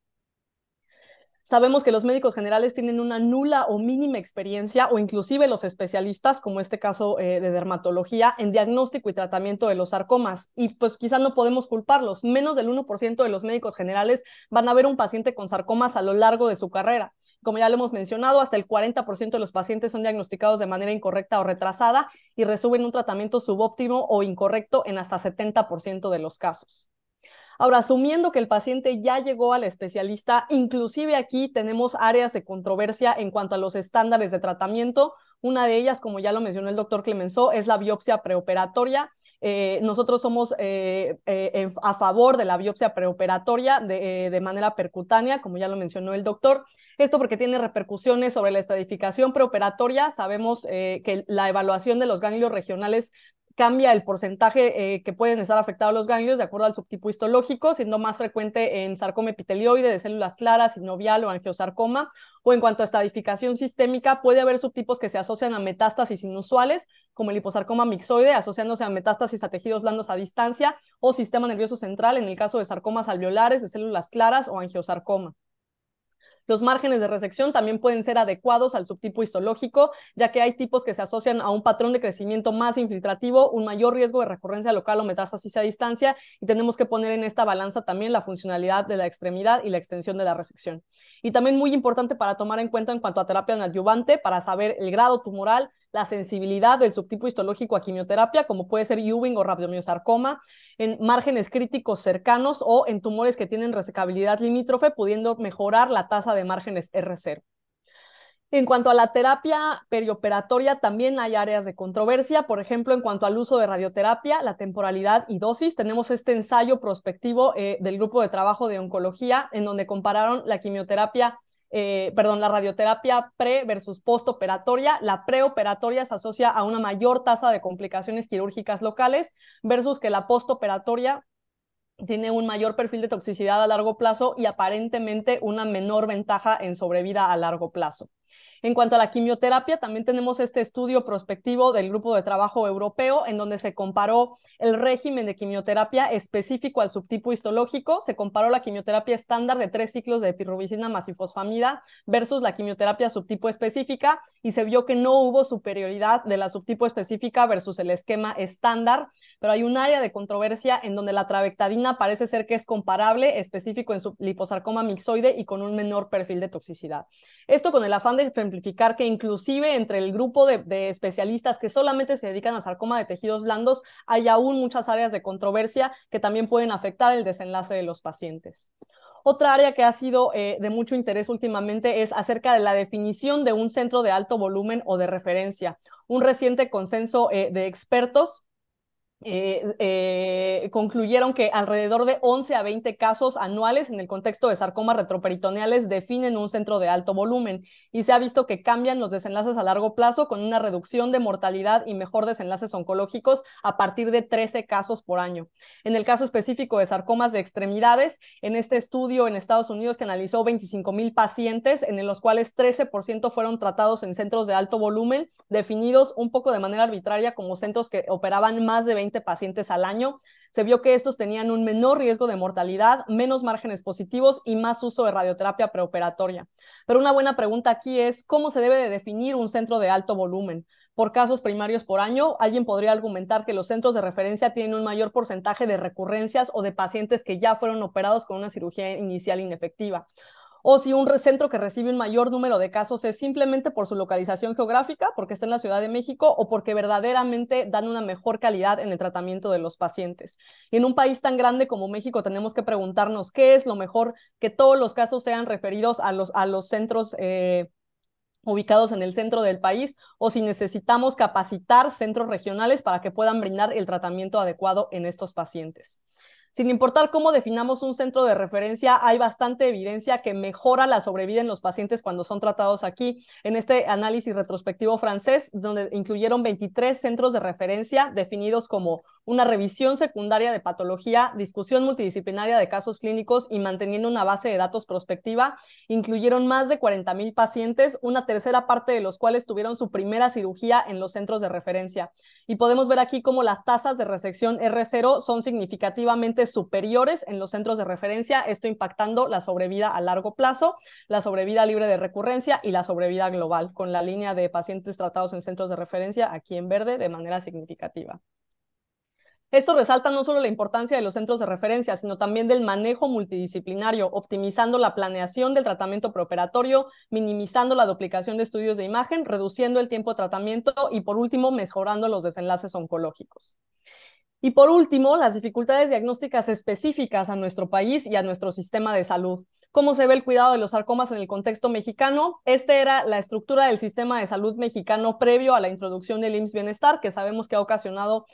Sabemos que los médicos generales tienen una nula o mínima experiencia, o inclusive los especialistas, como este caso de dermatología, en diagnóstico y tratamiento de los sarcomas. Y pues quizá no podemos culparlos. Menos del 1% de los médicos generales van a ver un paciente con sarcomas a lo largo de su carrera. Como ya lo hemos mencionado, hasta el 40% de los pacientes son diagnosticados de manera incorrecta o retrasada y reciben un tratamiento subóptimo o incorrecto en hasta 70% de los casos. Ahora, asumiendo que el paciente ya llegó al especialista, inclusive aquí tenemos áreas de controversia en cuanto a los estándares de tratamiento. Una de ellas, como ya lo mencionó el doctor Clemenceau, es la biopsia preoperatoria. Nosotros somos a favor de la biopsia preoperatoria de manera percutánea, como ya lo mencionó el doctor. Esto porque tiene repercusiones sobre la estratificación preoperatoria. Sabemos que la evaluación de los ganglios regionales cambia el porcentaje que pueden estar afectados los ganglios de acuerdo al subtipo histológico, siendo más frecuente en sarcoma epitelioide de células claras, sinovial o angiosarcoma. O en cuanto a estadificación sistémica, puede haber subtipos que se asocian a metástasis inusuales, como el liposarcoma mixoide, asociándose a metástasis a tejidos blandos a distancia, o sistema nervioso central, en el caso de sarcomas alveolares de células claras o angiosarcoma. Los márgenes de resección también pueden ser adecuados al subtipo histológico, ya que hay tipos que se asocian a un patrón de crecimiento más infiltrativo, un mayor riesgo de recurrencia local o metástasis a distancia, y tenemos que poner en esta balanza también la funcionalidad de la extremidad y la extensión de la resección. Y también muy importante para tomar en cuenta en cuanto a terapia adyuvante, para saber el grado tumoral, la sensibilidad del subtipo histológico a quimioterapia, como puede ser Ewing o rabdomiosarcoma, en márgenes críticos cercanos o en tumores que tienen resecabilidad limítrofe, pudiendo mejorar la tasa de márgenes R0. En cuanto a la terapia perioperatoria, también hay áreas de controversia. Por ejemplo, en cuanto al uso de radioterapia, la temporalidad y dosis, tenemos este ensayo prospectivo del grupo de trabajo de oncología, en donde compararon la quimioterapia la radioterapia pre versus postoperatoria. La preoperatoria se asocia a una mayor tasa de complicaciones quirúrgicas locales versus que la postoperatoria tiene un mayor perfil de toxicidad a largo plazo y aparentemente una menor ventaja en sobrevida a largo plazo. En cuanto a la quimioterapia, también tenemos este estudio prospectivo del Grupo de Trabajo Europeo, en donde se comparó el régimen de quimioterapia específico al subtipo histológico, se comparó la quimioterapia estándar de 3 ciclos de pirrubicina más ifosfamida versus la quimioterapia subtipo específica, y se vio que no hubo superioridad de la subtipo específica versus el esquema estándar, pero hay un área de controversia en donde la trabectadina parece ser que es comparable, específico en su liposarcoma mixoide y con un menor perfil de toxicidad. Esto con el afán de ejemplificar que inclusive entre el grupo de especialistas que solamente se dedican a sarcoma de tejidos blandos hay aún muchas áreas de controversia que también pueden afectar el desenlace de los pacientes. Otra área que ha sido de mucho interés últimamente es acerca de la definición de un centro de alto volumen o de referencia. Un reciente consenso de expertos concluyeron que alrededor de 11 a 20 casos anuales en el contexto de sarcomas retroperitoneales definen un centro de alto volumen, y se ha visto que cambian los desenlaces a largo plazo con una reducción de mortalidad y mejor desenlaces oncológicos a partir de 13 casos por año. En el caso específico de sarcomas de extremidades, en este estudio en Estados Unidos que analizó 25,000 pacientes, en los cuales 13% fueron tratados en centros de alto volumen, definidos un poco de manera arbitraria como centros que operaban más de 20 pacientes al año, se vio que estos tenían un menor riesgo de mortalidad, menos márgenes positivos y más uso de radioterapia preoperatoria. Pero una buena pregunta aquí es, ¿cómo se debe de definir un centro de alto volumen? Por casos primarios por año, alguien podría argumentar que los centros de referencia tienen un mayor porcentaje de recurrencias o de pacientes que ya fueron operados con una cirugía inicial inefectiva. O si un centro que recibe un mayor número de casos es simplemente por su localización geográfica, porque está en la Ciudad de México, o porque verdaderamente dan una mejor calidad en el tratamiento de los pacientes. Y en un país tan grande como México tenemos que preguntarnos qué es lo mejor, que todos los casos sean referidos a los centros ubicados en el centro del país, o si necesitamos capacitar centros regionales para que puedan brindar el tratamiento adecuado en estos pacientes. Sin importar cómo definamos un centro de referencia, hay bastante evidencia que mejora la sobrevida en los pacientes cuando son tratados aquí. En este análisis retrospectivo francés, donde incluyeron 23 centros de referencia definidos como una revisión secundaria de patología, discusión multidisciplinaria de casos clínicos y manteniendo una base de datos prospectiva, incluyeron más de 40,000 pacientes, una tercera parte de los cuales tuvieron su primera cirugía en los centros de referencia. Y podemos ver aquí cómo las tasas de resección R0 son significativamente superiores en los centros de referencia, esto impactando la sobrevida a largo plazo, la sobrevida libre de recurrencia y la sobrevida global, con la línea de pacientes tratados en centros de referencia aquí en verde de manera significativa. Esto resalta no solo la importancia de los centros de referencia, sino también del manejo multidisciplinario, optimizando la planeación del tratamiento preoperatorio, minimizando la duplicación de estudios de imagen, reduciendo el tiempo de tratamiento y, por último, mejorando los desenlaces oncológicos. Y por último, las dificultades diagnósticas específicas a nuestro país y a nuestro sistema de salud. ¿Cómo se ve el cuidado de los sarcomas en el contexto mexicano? Esta era la estructura del sistema de salud mexicano previo a la introducción del IMSS Bienestar, que sabemos que ha ocasionado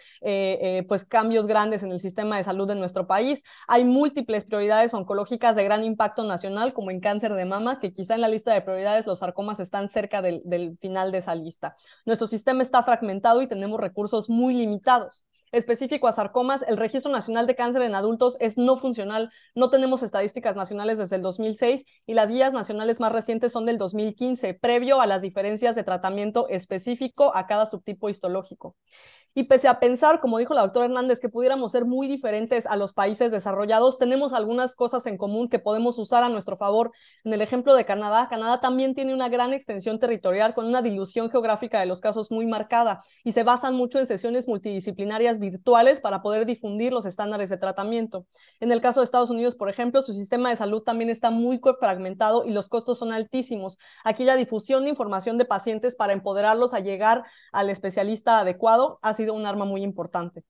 pues cambios grandes en el sistema de salud de nuestro país. Hay múltiples prioridades oncológicas de gran impacto nacional, como en cáncer de mama, que quizá en la lista de prioridades los sarcomas están cerca del final de esa lista. Nuestro sistema está fragmentado y tenemos recursos muy limitados. Específico a sarcomas, el Registro Nacional de Cáncer en Adultos es no funcional, no tenemos estadísticas nacionales desde el 2006 y las guías nacionales más recientes son del 2015, previo a las diferencias de tratamiento específico a cada subtipo histológico. Y pese a pensar, como dijo la doctora Hernández, que pudiéramos ser muy diferentes a los países desarrollados, tenemos algunas cosas en común que podemos usar a nuestro favor. En el ejemplo de Canadá, Canadá también tiene una gran extensión territorial con una dilución geográfica de los casos muy marcada y se basan mucho en sesiones multidisciplinarias virtuales para poder difundir los estándares de tratamiento. En el caso de Estados Unidos, por ejemplo, su sistema de salud también está muy fragmentado y los costos son altísimos. Aquí la difusión de información de pacientes para empoderarlos a llegar al especialista adecuado ha sido un arma muy importante.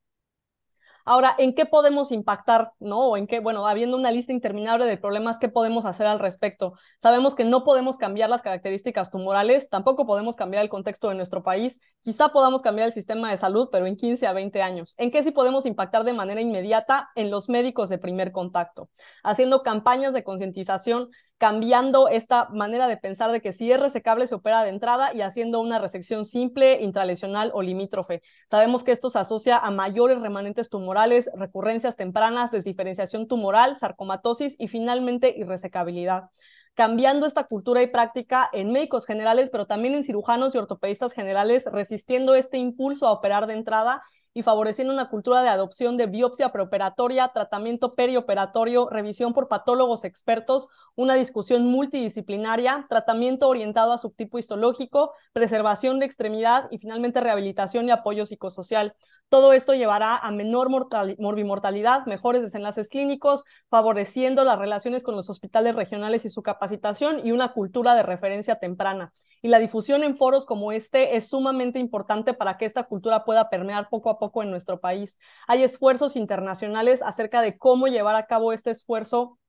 Ahora, ¿en qué podemos impactar? ¿No? O en qué, bueno, habiendo una lista interminable de problemas, ¿qué podemos hacer al respecto? Sabemos que no podemos cambiar las características tumorales, tampoco podemos cambiar el contexto de nuestro país, quizá podamos cambiar el sistema de salud, pero en 15 a 20 años. ¿En qué sí podemos impactar de manera inmediata? En los médicos de primer contacto, haciendo campañas de concientización, cambiando esta manera de pensar de que si es resecable se opera de entrada y haciendo una resección simple, intralesional o limítrofe. Sabemos que esto se asocia a mayores remanentes tumorales, recurrencias tempranas, desdiferenciación tumoral, sarcomatosis y finalmente irresecabilidad. cambiando esta cultura y práctica en médicos generales, pero también en cirujanos y ortopedistas generales, resistiendo este impulso a operar de entrada y favoreciendo una cultura de adopción de biopsia preoperatoria, tratamiento perioperatorio, revisión por patólogos expertos, una discusión multidisciplinaria, tratamiento orientado a subtipo histológico, preservación de extremidad y finalmente rehabilitación y apoyo psicosocial. Todo esto llevará a menor morbimortalidad, mejores desenlaces clínicos, favoreciendo las relaciones con los hospitales regionales y su capacitación y una cultura de referencia temprana. Y la difusión en foros como este es sumamente importante para que esta cultura pueda permear poco a poco en nuestro país. Hay esfuerzos internacionales acerca de cómo llevar a cabo este esfuerzo,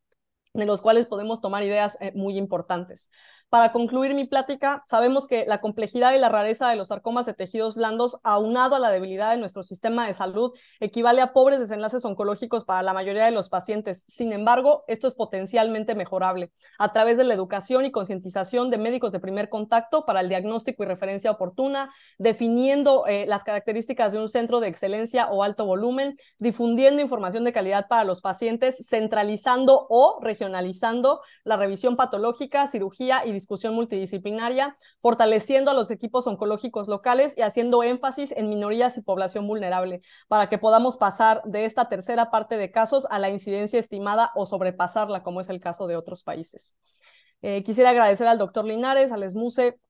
de los cuales podemos tomar ideas muy importantes. Para concluir mi plática, sabemos que la complejidad y la rareza de los sarcomas de tejidos blandos, aunado a la debilidad de nuestro sistema de salud, equivale a pobres desenlaces oncológicos para la mayoría de los pacientes. Sin embargo, esto es potencialmente mejorable a través de la educación y concientización de médicos de primer contacto para el diagnóstico y referencia oportuna, definiendo las características de un centro de excelencia o alto volumen, difundiendo información de calidad para los pacientes, centralizando o regionalizando la revisión patológica, cirugía y discusión multidisciplinaria, fortaleciendo a los equipos oncológicos locales y haciendo énfasis en minorías y población vulnerable, para que podamos pasar de esta tercera parte de casos a la incidencia estimada o sobrepasarla, como es el caso de otros países. Quisiera agradecer al doctor Linares, al SMUSE,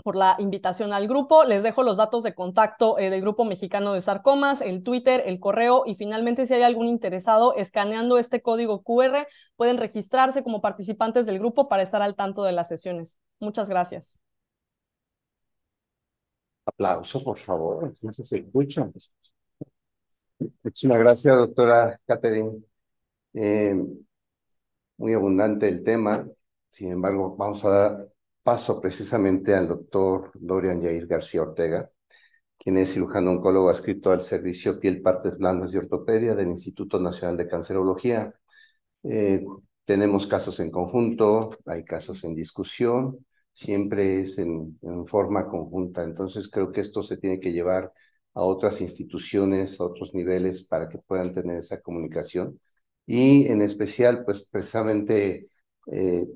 por la invitación al grupo. Les dejo los datos de contacto del Grupo Mexicano de Sarcomas, el Twitter, el correo y finalmente si hay algún interesado escaneando este código QR pueden registrarse como participantes del grupo para estar al tanto de las sesiones. Muchas gracias. Aplauso, por favor. No sé si se escucha. Muchísimas gracias, doctora Catherine. Muy abundante el tema. Sin embargo, vamos a dar paso precisamente al doctor Dorian Yair García Ortega, quien es cirujano oncólogo adscrito al Servicio Piel, Partes Blandas y Ortopedia del Instituto Nacional de Cancerología. Tenemos casos en conjunto, hay casos en discusión, siempre es en forma conjunta. Entonces creo que esto se tiene que llevar a otras instituciones, a otros niveles para que puedan tener esa comunicación y en especial, pues precisamente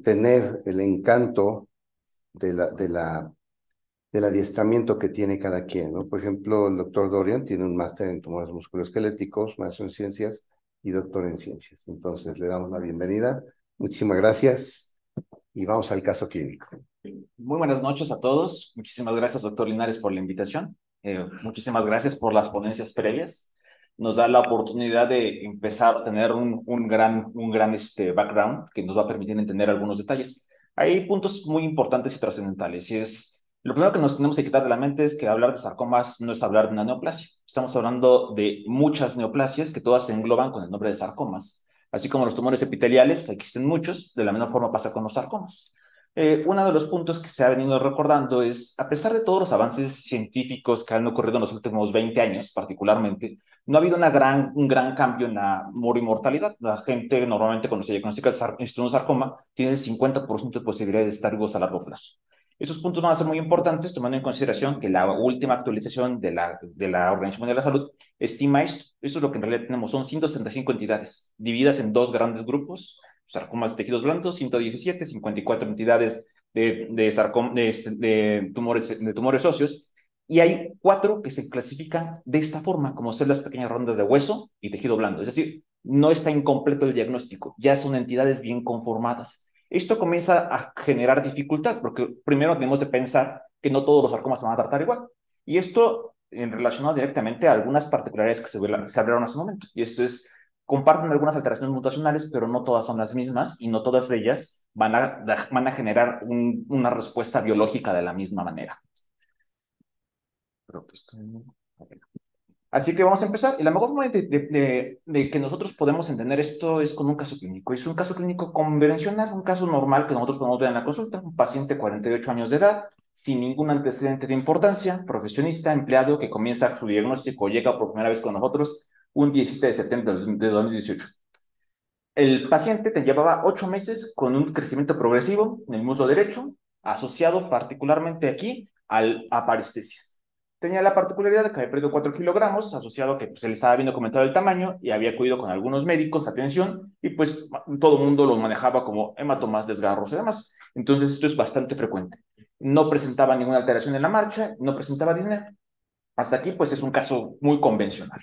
tener el encanto del adiestramiento que tiene cada quien, ¿no? Por ejemplo, el doctor Dorian tiene un máster en tumores musculoesqueléticos, maestro en ciencias y doctor en ciencias. Entonces, le damos la bienvenida. Muchísimas gracias y vamos al caso clínico. Muy buenas noches a todos. Muchísimas gracias, doctor Linares, por la invitación. Muchísimas gracias por las ponencias previas. Nos da la oportunidad de empezar a tener un gran background que nos va a permitir entender algunos detalles. Hay puntos muy importantes y trascendentales, y es lo primero que nos tenemos que quitar de la mente es que hablar de sarcomas no es hablar de una neoplasia. Estamos hablando de muchas neoplasias que todas se engloban con el nombre de sarcomas, así como los tumores epiteliales, que existen muchos, de la misma forma pasa con los sarcomas. Uno de los puntos que se ha venido recordando es, a pesar de todos los avances científicos que han ocurrido en los últimos 20 años, particularmente, no ha habido un gran cambio en la mortalidad. La gente normalmente cuando se diagnostica un sarcoma tiene el 50% de posibilidades de estar vivos a largo plazo. Estos puntos van a ser muy importantes tomando en consideración que la última actualización de la Organización Mundial de la Salud estima esto. Esto es lo que en realidad tenemos, son 165 entidades divididas en dos grandes grupos, sarcomas de tejidos blandos, 117, 54 entidades de tumores óseos, y hay 4 que se clasifican de esta forma, como células pequeñas rondas de hueso y tejido blando. Es decir, no está incompleto el diagnóstico, ya son entidades bien conformadas. Esto comienza a generar dificultad, porque primero tenemos de pensar que no todos los sarcomas se van a tratar igual. Y esto en relacionado directamente a algunas particularidades que se hablaron hace un momento. Y esto es, comparten algunas alteraciones mutacionales, pero no todas son las mismas y no todas ellas van a generar una respuesta biológica de la misma manera. Así que vamos a empezar. Y la mejor forma de que nosotros podemos entender esto es con un caso clínico. Es un caso clínico convencional, un caso normal que nosotros podemos ver en la consulta. Un paciente de 48 años de edad, sin ningún antecedente de importancia, profesionista, empleado, que comienza su diagnóstico, llega por primera vez con nosotros un 17 de septiembre de 2018. El paciente te llevaba 8 meses con un crecimiento progresivo en el muslo derecho, asociado particularmente aquí a parestesias. Tenía la particularidad de que había perdido 4 kilogramos, asociado a que pues, se le estaba viendo aumentado el tamaño y había acudido con algunos médicos, atención, y pues todo el mundo lo manejaba como hematomas, desgarros y demás. Entonces esto es bastante frecuente. No presentaba ninguna alteración en la marcha, no presentaba disnea. Hasta aquí pues es un caso muy convencional.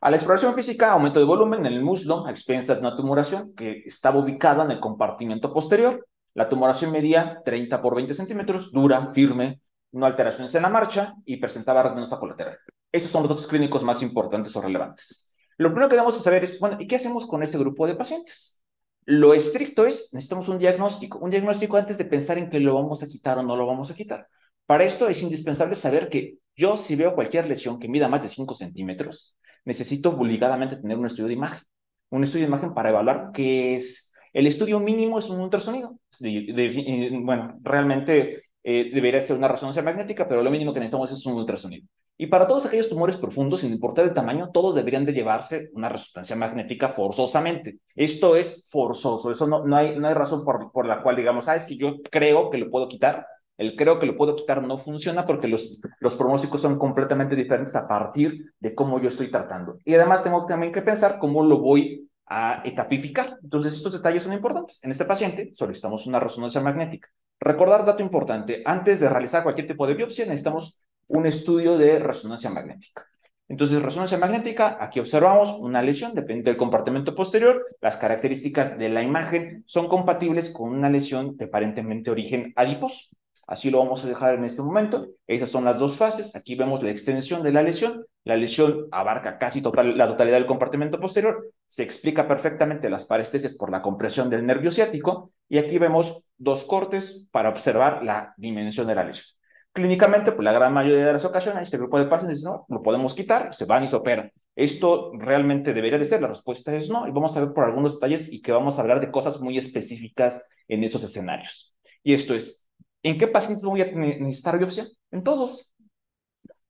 A la exploración física, aumento de volumen en el muslo a expensas de una tumoración que estaba ubicada en el compartimento posterior. La tumoración medía 30 por 20 centímetros, dura, firme, no alteraciones en la marcha y presentaba retinosa colateral. Esos son los datos clínicos más importantes o relevantes. Lo primero que debemos saber es, bueno, ¿y qué hacemos con este grupo de pacientes? Lo estricto es, necesitamos un diagnóstico antes de pensar en que lo vamos a quitar o no lo vamos a quitar. Para esto es indispensable saber que yo, si veo cualquier lesión que mida más de 5 centímetros, necesito obligadamente tener un estudio de imagen. Un estudio de imagen para evaluar qué es. El estudio mínimo es un ultrasonido. Bueno, realmente debería ser una resonancia magnética, pero lo mínimo que necesitamos es un ultrasonido. Y para todos aquellos tumores profundos, sin importar el tamaño, todos deberían de llevarse una resonancia magnética forzosamente. Esto es forzoso. Eso no hay razón por la cual digamos, es que yo creo que lo puedo quitar. El creo que lo puedo quitar no funciona porque los pronósticos son completamente diferentes a partir de cómo yo estoy tratando. Y además tengo también que pensar cómo lo voy a etapificar. Entonces estos detalles son importantes. En este paciente solicitamos una resonancia magnética. Recordar dato importante, antes de realizar cualquier tipo de biopsia necesitamos un estudio de resonancia magnética. Entonces, resonancia magnética, aquí observamos una lesión, depende del compartimento posterior. Las características de la imagen son compatibles con una lesión de aparentemente origen adiposo. Así lo vamos a dejar en este momento. Esas son las dos fases. Aquí vemos la extensión de la lesión. La lesión abarca casi la totalidad del compartimento posterior. Se explica perfectamente las parestesias por la compresión del nervio ciático. Y aquí vemos dos cortes para observar la dimensión de la lesión. Clínicamente, pues la gran mayoría de las ocasiones, este grupo de pacientes no, lo podemos quitar, se van y se operan. ¿Esto realmente debería de ser? La respuesta es no. Y vamos a ver por algunos detalles y que vamos a hablar de cosas muy específicas en esos escenarios. Y esto es, ¿en qué pacientes voy a necesitar biopsia? En todos.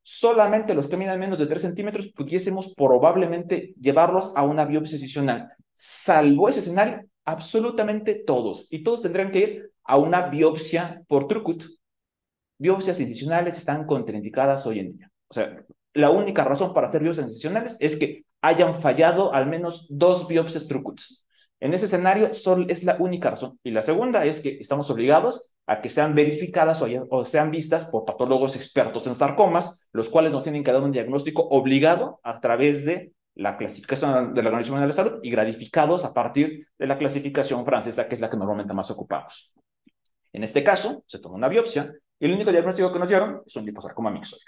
Solamente los que midan menos de 3 centímetros pudiésemos probablemente llevarlos a una biopsia excisional. Salvo ese escenario, absolutamente todos. Y todos tendrán que ir a una biopsia por Trucut. Biopsias incisionales están contraindicadas hoy en día. O sea, la única razón para hacer biopsias incisionales es que hayan fallado al menos 2 biopsias Trucuts. En ese escenario es la única razón. Y la segunda es que estamos obligados a que sean verificadas o sean vistas por patólogos expertos en sarcomas, los cuales nos tienen que dar un diagnóstico obligado a través de la clasificación de la Organización Mundial de la Salud y gradificados a partir de la clasificación francesa, que es la que normalmente más ocupamos. En este caso, se toma una biopsia y el único diagnóstico que nos dieron es un liposarcoma mixoide.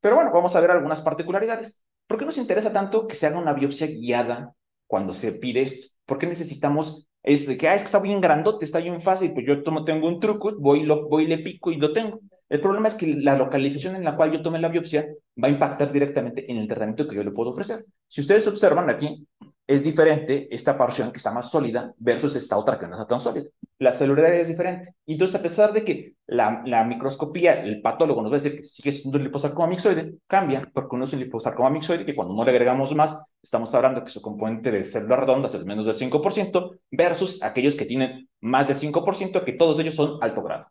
Pero bueno, vamos a ver algunas particularidades. ¿Por qué nos interesa tanto que se haga una biopsia guiada cuando se pide esto? ¿Por qué necesitamos es de que, es que está bien grandote, está bien fácil, pues yo tengo un Trucut, voy y le pico y lo tengo? El problema es que la localización en la cual yo tome la biopsia va a impactar directamente en el tratamiento que yo le puedo ofrecer. Si ustedes observan aquí, es diferente esta porción que está más sólida versus esta otra que no está tan sólida. La celularidad es diferente. Entonces, a pesar de que la microscopía, el patólogo nos va a decir que sigue siendo un liposarcoma mixoide, cambia, porque uno es un liposarcoma mixoide que cuando no le agregamos más, estamos hablando que su componente de células redondas es menos del 5%, versus aquellos que tienen más del 5%, que todos ellos son alto grado.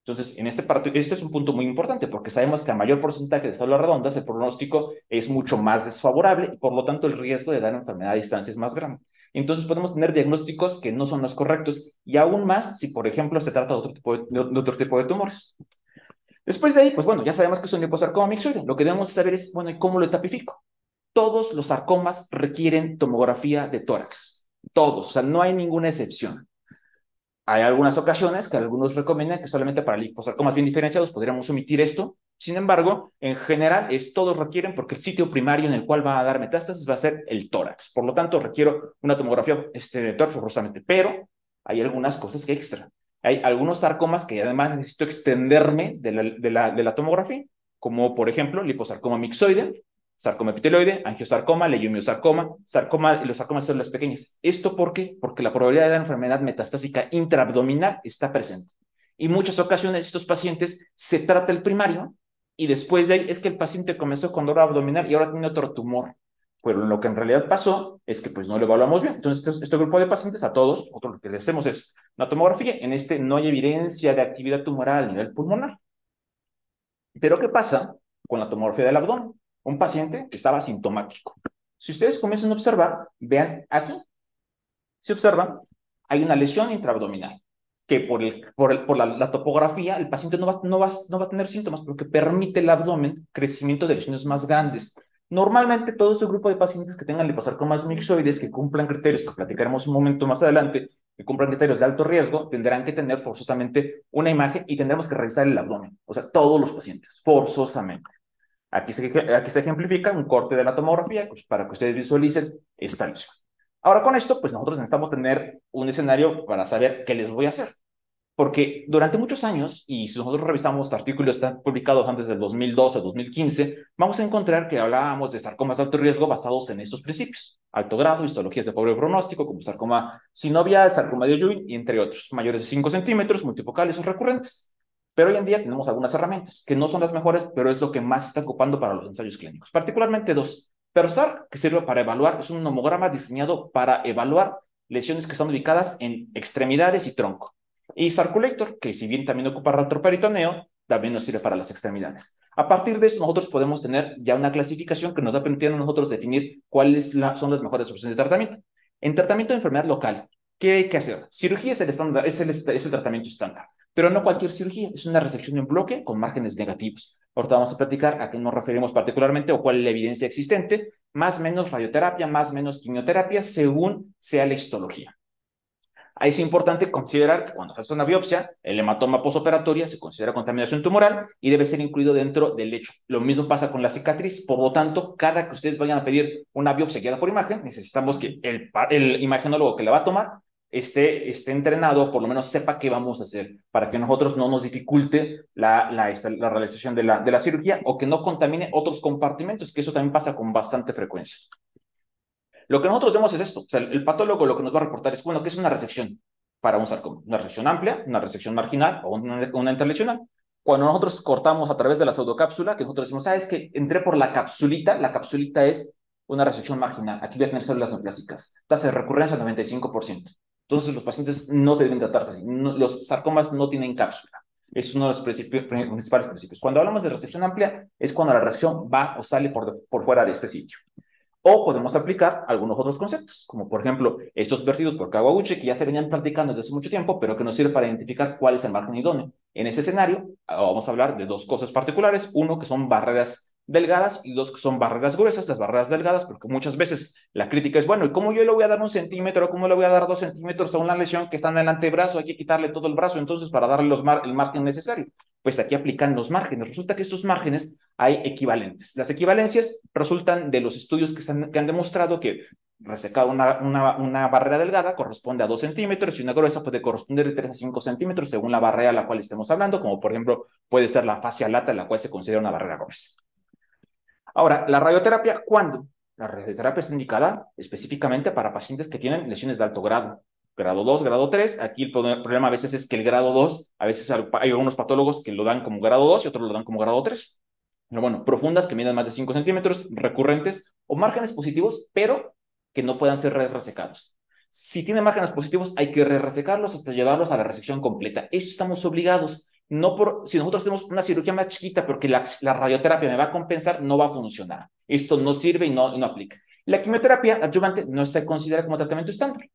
Entonces, este es un punto muy importante porque sabemos que a mayor porcentaje de células redondas el pronóstico es mucho más desfavorable y por lo tanto el riesgo de dar enfermedad a distancia es más grande. Entonces podemos tener diagnósticos que no son los correctos y aún más si, por ejemplo, se trata de otro tipo de tumores. Después de ahí, pues bueno, ya sabemos que es un liposarcoma mixoide. Lo que debemos saber es, bueno, ¿y cómo lo etapifico? Todos los sarcomas requieren tomografía de tórax. Todos, o sea, no hay ninguna excepción. Hay algunas ocasiones que algunos recomiendan que solamente para liposarcomas bien diferenciados podríamos omitir esto. Sin embargo, en general, todos requieren porque el sitio primario en el cual va a dar metástasis va a ser el tórax. Por lo tanto, requiero una tomografía de tórax forzosamente. Pero hay algunas cosas que extra. Hay algunos sarcomas que además necesito extenderme de la tomografía, como por ejemplo liposarcoma mixoide, sarcoma epiteloide, angiosarcoma, leiomiosarcoma, sarcoma y los sarcomas de células pequeñas. ¿Esto por qué? Porque la probabilidad de la enfermedad metastásica intraabdominal está presente. Y en muchas ocasiones estos pacientes se trata el primario y después de ahí es que el paciente comenzó con dolor abdominal y ahora tiene otro tumor. Pero lo que en realidad pasó es que pues no lo evaluamos bien. Entonces este grupo de pacientes, a todos, lo que le hacemos es una tomografía. En no hay evidencia de actividad tumoral a nivel pulmonar. Pero ¿qué pasa con la tomografía del abdomen. Un paciente que estaba sintomático. Si ustedes comienzan a observar, vean aquí. Si observan, hay una lesión intraabdominal que por la topografía el paciente no va a tener síntomas porque permite el abdomen crecimiento de lesiones más grandes. Normalmente todo ese grupo de pacientes que tengan liposarcomas mixoides, que cumplan criterios que platicaremos un momento más adelante, que cumplan criterios de alto riesgo, tendrán que tener forzosamente una imagen y tendremos que revisar el abdomen. O sea, todos los pacientes, forzosamente. Aquí se ejemplifica un corte de la tomografía pues, para que ustedes visualicen esta lesión. Ahora con esto, pues nosotros necesitamos tener un escenario para saber qué les voy a hacer. Porque durante muchos años, y si nosotros revisamos artículos que están publicados antes del 2012 2015, vamos a encontrar que hablábamos de sarcomas de alto riesgo basados en estos principios. Alto grado, histologías de pobre pronóstico, como sarcoma sinovial, sarcoma de Ewing, y entre otros, mayores de 5 centímetros, multifocales o recurrentes. Pero hoy en día tenemos algunas herramientas que no son las mejores, pero es lo que más se está ocupando para los ensayos clínicos. Particularmente dos. PERSAR, que sirve para evaluar, es un nomograma diseñado para evaluar lesiones que están ubicadas en extremidades y tronco. Y Sarculator, que si bien también ocupa retroperitoneo, también nos sirve para las extremidades. A partir de eso, nosotros podemos tener ya una clasificación que nos va permitiendo a nosotros definir cuáles son las mejores opciones de tratamiento. En tratamiento de enfermedad local, ¿qué hay que hacer? Cirugía es el estándar, es el tratamiento estándar, pero no cualquier cirugía, es una resección en bloque con márgenes negativos. Ahorita vamos a platicar a qué nos referimos particularmente o cuál es la evidencia existente, más o menos radioterapia, más o menos quimioterapia, según sea la histología. Ahí es importante considerar que cuando se hace una biopsia, el hematoma postoperatoria se considera contaminación tumoral y debe ser incluido dentro del lecho. Lo mismo pasa con la cicatriz, por lo tanto, cada que ustedes vayan a pedir una biopsia guiada por imagen, necesitamos que el imagenólogo que la va a tomar esté entrenado, por lo menos sepa qué vamos a hacer, para que nosotros no nos dificulte la realización de la cirugía o que no contamine otros compartimentos, que eso también pasa con bastante frecuencia. Lo que nosotros vemos es esto. O sea, el patólogo lo que nos va a reportar es, bueno, ¿qué es una resección para un sarcoma? Una resección amplia, una resección marginal o una interlesional. Cuando nosotros cortamos a través de la pseudocápsula, que nosotros decimos, ¿sabes qué? Entré por la capsulita es una resección marginal. Aquí voy a tener células neoplásicas. Tasa de recurrencia 95%. Entonces los pacientes no deben tratarse así. No, los sarcomas no tienen cápsula. Es uno de los principales principios. Cuando hablamos de resección amplia, es cuando la resección va o sale por fuera de este sitio. O podemos aplicar algunos otros conceptos, como por ejemplo estos vertidos por Kawaguchi, que ya se venían practicando desde hace mucho tiempo, pero que nos sirve para identificar cuál es el margen idóneo. En ese escenario, vamos a hablar de dos cosas particulares. Uno, que son barreras delgadas, y dos, que son barreras gruesas. Las barreras delgadas, porque muchas veces la crítica es, bueno, ¿y cómo yo le voy a dar 1 centímetro, cómo le voy a dar 2 centímetros a una lesión que está en el antebrazo? Hay que quitarle todo el brazo, entonces, para darle el margen necesario. Pues aquí aplican los márgenes. Resulta que estos márgenes hay equivalentes. Las equivalencias resultan de los estudios que han demostrado que resecar una barrera delgada corresponde a 2 centímetros y una gruesa puede corresponder de 3 a 5 centímetros según la barrera a la cual estemos hablando, como por ejemplo puede ser la fascia lata, la cual se considera una barrera gruesa. Ahora, la radioterapia, ¿cuándo? La radioterapia es indicada específicamente para pacientes que tienen lesiones de alto grado. Grado 2, grado 3, aquí el problema a veces es que el grado 2, a veces hay algunos patólogos que lo dan como grado 2 y otros lo dan como grado 3. Pero bueno, profundas que miden más de 5 centímetros, recurrentes o márgenes positivos, pero que no puedan ser resecados. Si tienen márgenes positivos, hay que resecarlos hasta llevarlos a la resección completa. Eso estamos obligados. No si nosotros hacemos una cirugía más chiquita porque la radioterapia me va a compensar, no va a funcionar. Esto no sirve y no aplica. La quimioterapia adyuvante no se considera como tratamiento estándar,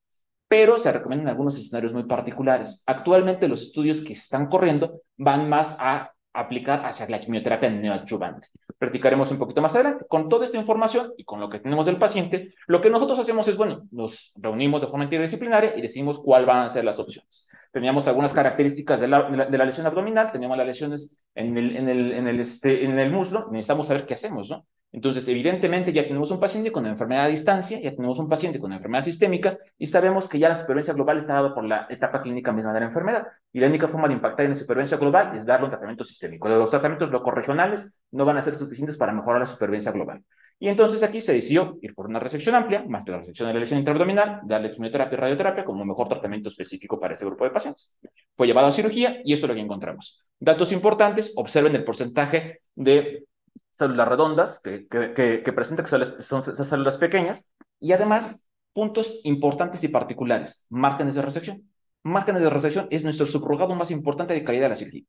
pero se recomienda en algunos escenarios muy particulares. Actualmente los estudios que se están corriendo van más a aplicar hacia la quimioterapia neoadyuvante. Practicaremos un poquito más adelante. Con toda esta información y con lo que tenemos del paciente, lo que nosotros hacemos es, bueno, nos reunimos de forma interdisciplinaria y decidimos cuáles van a ser las opciones. Teníamos algunas características de la lesión abdominal, teníamos las lesiones en el muslo, necesitamos saber qué hacemos, ¿no? Entonces, evidentemente, ya tenemos un paciente con enfermedad a distancia, ya tenemos un paciente con enfermedad sistémica y sabemos que ya la supervivencia global está dada por la etapa clínica misma de la enfermedad. Y la única forma de impactar en la supervivencia global es darle un tratamiento sistémico. Los tratamientos locorregionales no van a ser suficientes para mejorar la supervivencia global. Y entonces aquí se decidió ir por una resección amplia, más que la resección de la lesión intraabdominal, darle quimioterapia y radioterapia como mejor tratamiento específico para este grupo de pacientes. Fue llevado a cirugía y eso es lo que encontramos. Datos importantes, observen el porcentaje de células redondas que presenta que son esas células pequeñas y además puntos importantes y particulares, márgenes de resección. Márgenes de resección es nuestro subrogado más importante de calidad de la cirugía.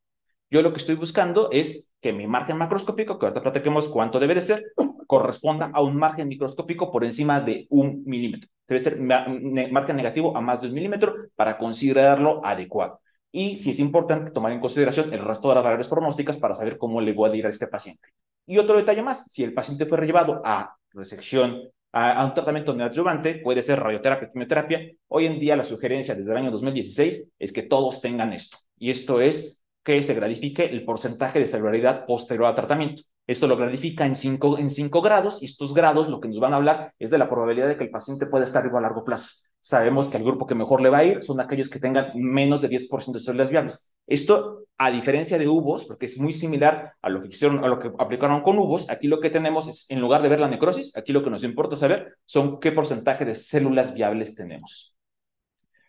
Yo lo que estoy buscando es que mi margen macroscópico, que ahorita platiquemos cuánto debe de ser, corresponda a un margen microscópico por encima de 1 milímetro. Debe ser margen negativo a más de 1 milímetro para considerarlo adecuado. Y sí es importante tomar en consideración el resto de las variables pronósticas para saber cómo le voy a ir a este paciente. Y otro detalle más, si el paciente fue llevado a resección, a un tratamiento neoadyuvante, puede ser radioterapia, quimioterapia. Hoy en día la sugerencia desde el año 2016 es que todos tengan esto. Y esto es que se gradifique el porcentaje de celularidad posterior al tratamiento. Esto lo gradifica en 5 grados, y estos grados lo que nos van a hablar es de la probabilidad de que el paciente pueda estar vivo a largo plazo. Sabemos que el grupo que mejor le va a ir son aquellos que tengan menos de 10% de células viables. Esto, a diferencia de UVOS, porque es muy similar a lo que hicieron, a lo que aplicaron con UVOS, aquí lo que tenemos es, en lugar de ver la necrosis, aquí lo que nos importa saber son qué porcentaje de células viables tenemos.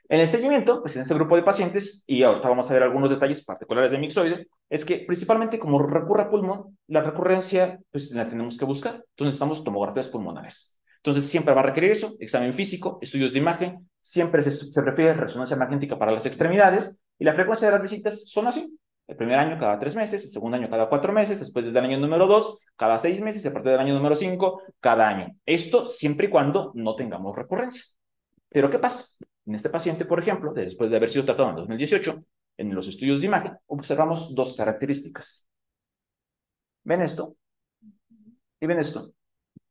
En el seguimiento, pues en este grupo de pacientes, y ahorita vamos a ver algunos detalles particulares de mixoide, es que principalmente como recurre a pulmón, la recurrencia pues la tenemos que buscar. Entonces necesitamos tomografías pulmonares. Entonces siempre va a requerir eso, examen físico, estudios de imagen, siempre se refiere a resonancia magnética para las extremidades, y la frecuencia de las visitas son así. El primer año cada 3 meses, el segundo año cada 4 meses, después desde el año número 2, cada 6 meses, y a partir del año número 5, cada año. Esto siempre y cuando no tengamos recurrencia. Pero ¿qué pasa? En este paciente, por ejemplo, después de haber sido tratado en 2018, en los estudios de imagen, observamos dos características. ¿Ven esto? ¿Y ven esto?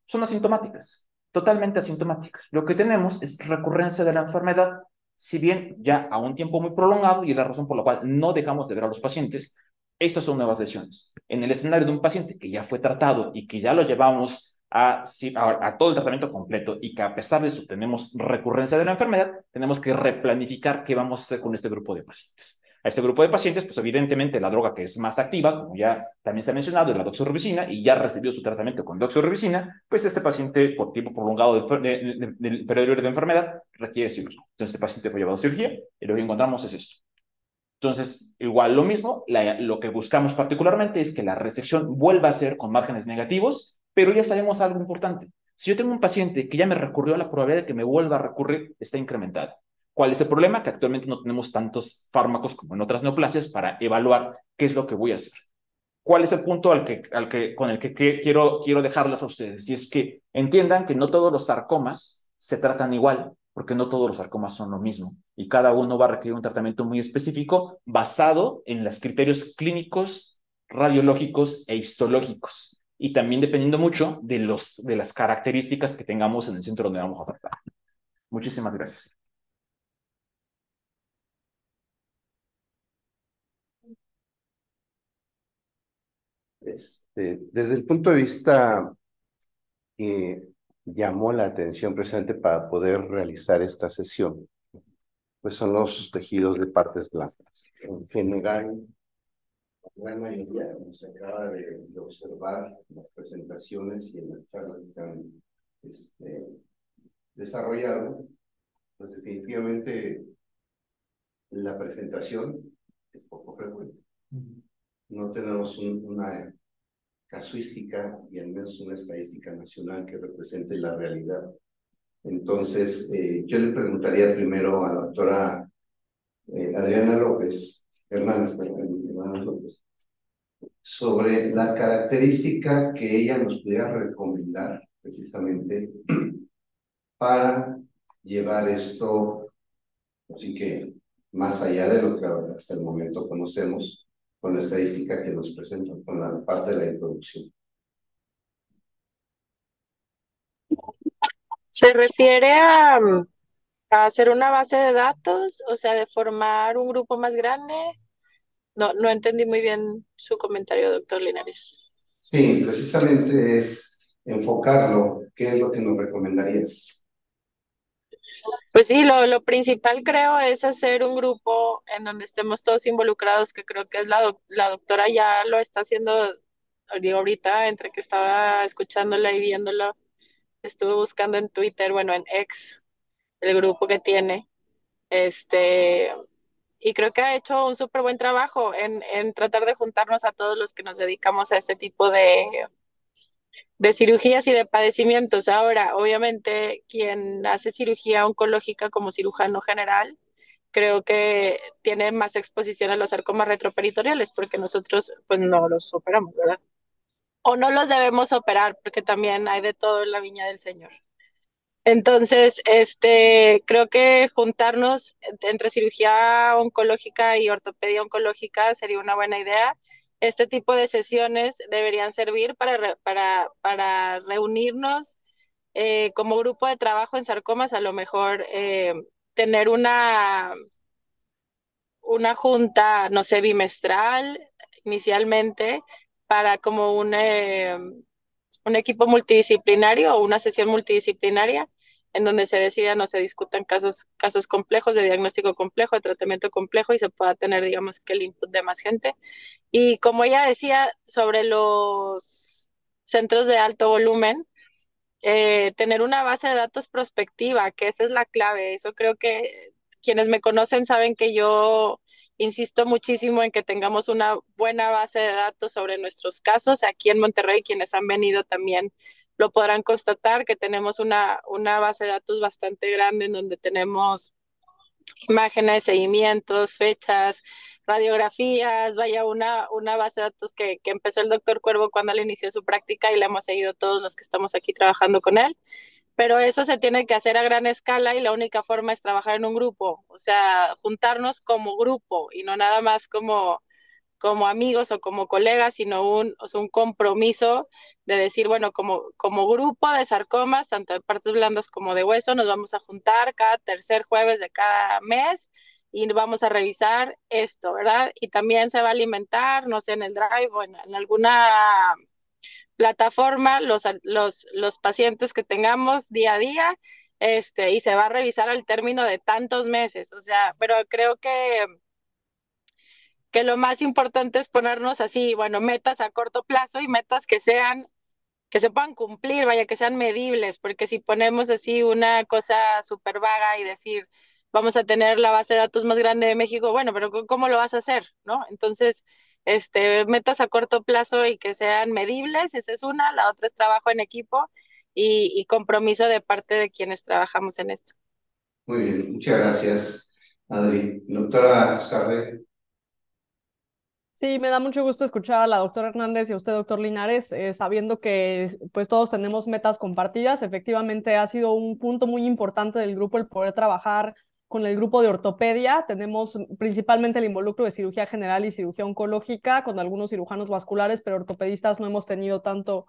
Son asintomáticas, totalmente asintomáticas. Lo que tenemos es recurrencia de la enfermedad, si bien ya a un tiempo muy prolongado, y es la razón por la cual no dejamos de ver a los pacientes. Estas son nuevas lesiones. En el escenario de un paciente que ya fue tratado y que ya lo llevamos a todo el tratamiento completo, y que a pesar de eso tenemos recurrencia de la enfermedad, tenemos que replanificar qué vamos a hacer con este grupo de pacientes. A este grupo de pacientes, pues evidentemente la droga que es más activa, como ya también se ha mencionado, es la doxorubicina, y ya recibió su tratamiento con doxorubicina, pues este paciente, por tiempo prolongado del periodo de enfermedad, requiere cirugía. Entonces este paciente fue llevado a cirugía, y lo que encontramos es esto. Entonces, igual lo mismo, lo que buscamos particularmente es que la resección vuelva a ser con márgenes negativos, pero ya sabemos algo importante. Si yo tengo un paciente que ya me recurrió, la probabilidad de que me vuelva a recurrir está incrementada. ¿Cuál es el problema? Que actualmente no tenemos tantos fármacos como en otras neoplasias para evaluar qué es lo que voy a hacer. ¿Cuál es el punto con el que quiero dejarlos a ustedes? Y es que entiendan que no todos los sarcomas se tratan igual, porque no todos los sarcomas son lo mismo, y cada uno va a requerir un tratamiento muy específico basado en los criterios clínicos, radiológicos e histológicos, y también dependiendo mucho de las características que tengamos en el centro donde vamos a tratar. Muchísimas gracias. Desde el punto de vista que llamó la atención precisamente para poder realizar esta sesión, pues son los tejidos de partes blancas. En general, la gran mayoría, como se acaba de observar en las presentaciones y en las charlas que se han desarrollado, pues definitivamente la presentación es poco frecuente. No tenemos una casuística y al menos una estadística nacional que represente la realidad. Entonces, yo le preguntaría primero a la doctora Adriana López, Hernández López, sobre la característica que ella nos pudiera recomendar precisamente para llevar esto, así que más allá de lo que hasta el momento conocemos, con la estadística que nos presentan, con la parte de la introducción. ¿Se refiere a hacer una base de datos, o sea, de formar un grupo más grande? No entendí muy bien su comentario, doctor Linares. Sí, precisamente es enfocarlo. ¿Qué es lo que nos recomendarías? Pues sí, lo principal creo es hacer un grupo en donde estemos todos involucrados, que creo que es la doctora ya lo está haciendo. Digo, ahorita, entre que estaba escuchándola y viéndola, estuve buscando en Twitter, bueno, en X, el grupo que tiene. Y creo que ha hecho un súper buen trabajo en tratar de juntarnos a todos los que nos dedicamos a este tipo de cirugías y de padecimientos. Ahora, obviamente, quien hace cirugía oncológica como cirujano general, creo que tiene más exposición a los sarcomas retroperitoriales, porque nosotros pues no los operamos, ¿verdad? O no los debemos operar, porque también hay de todo en la viña del Señor. Entonces, creo que juntarnos entre cirugía oncológica y ortopedia oncológica sería una buena idea. Este tipo de sesiones deberían servir para reunirnos como grupo de trabajo en sarcomas, a lo mejor tener una junta, no sé, bimestral inicialmente para como un equipo multidisciplinario o una sesión multidisciplinaria en donde se decidan o se discutan casos complejos de diagnóstico complejo, de tratamiento complejo y se pueda tener, digamos, que el input de más gente. Y como ella decía sobre los centros de alto volumen, tener una base de datos prospectiva, que esa es la clave. Eso creo que quienes me conocen saben que yo insisto muchísimo en que tengamos una buena base de datos sobre nuestros casos. Aquí en Monterrey, quienes han venido también lo podrán constatar, que tenemos una base de datos bastante grande en donde tenemos imágenes, seguimientos, fechas, radiografías, vaya, una base de datos que empezó el doctor Cuervo cuando él inició su práctica y la hemos seguido todos los que estamos aquí trabajando con él. Pero eso se tiene que hacer a gran escala y la única forma es trabajar en un grupo, o sea, juntarnos como grupo y no nada más como amigos o como colegas, sino o sea, un compromiso de decir, bueno, como grupo de sarcomas, tanto de partes blandas como de hueso, nos vamos a juntar cada tercer jueves de cada mes y vamos a revisar esto, ¿verdad? Y también se va a alimentar, no sé, en el Drive o en alguna plataforma, los pacientes que tengamos día a día, y se va a revisar al término de tantos meses, o sea, pero creo que lo más importante es ponernos así, bueno, metas a corto plazo y metas que se puedan cumplir, vaya, que sean medibles, porque si ponemos así una cosa súper vaga y decir, vamos a tener la base de datos más grande de México, bueno, pero ¿cómo lo vas a hacer, no? Entonces, metas a corto plazo y que sean medibles, esa es una, la otra es trabajo en equipo y compromiso de parte de quienes trabajamos en esto. Muy bien, muchas gracias, Adri. Doctora Sarre. Sí, me da mucho gusto escuchar a la doctora Hernández y a usted, doctor Linares, sabiendo que pues todos tenemos metas compartidas. Efectivamente, ha sido un punto muy importante del grupo el poder trabajar con el grupo de ortopedia. Tenemos principalmente el involucro de cirugía general y cirugía oncológica con algunos cirujanos vasculares, pero ortopedistas no hemos tenido tanto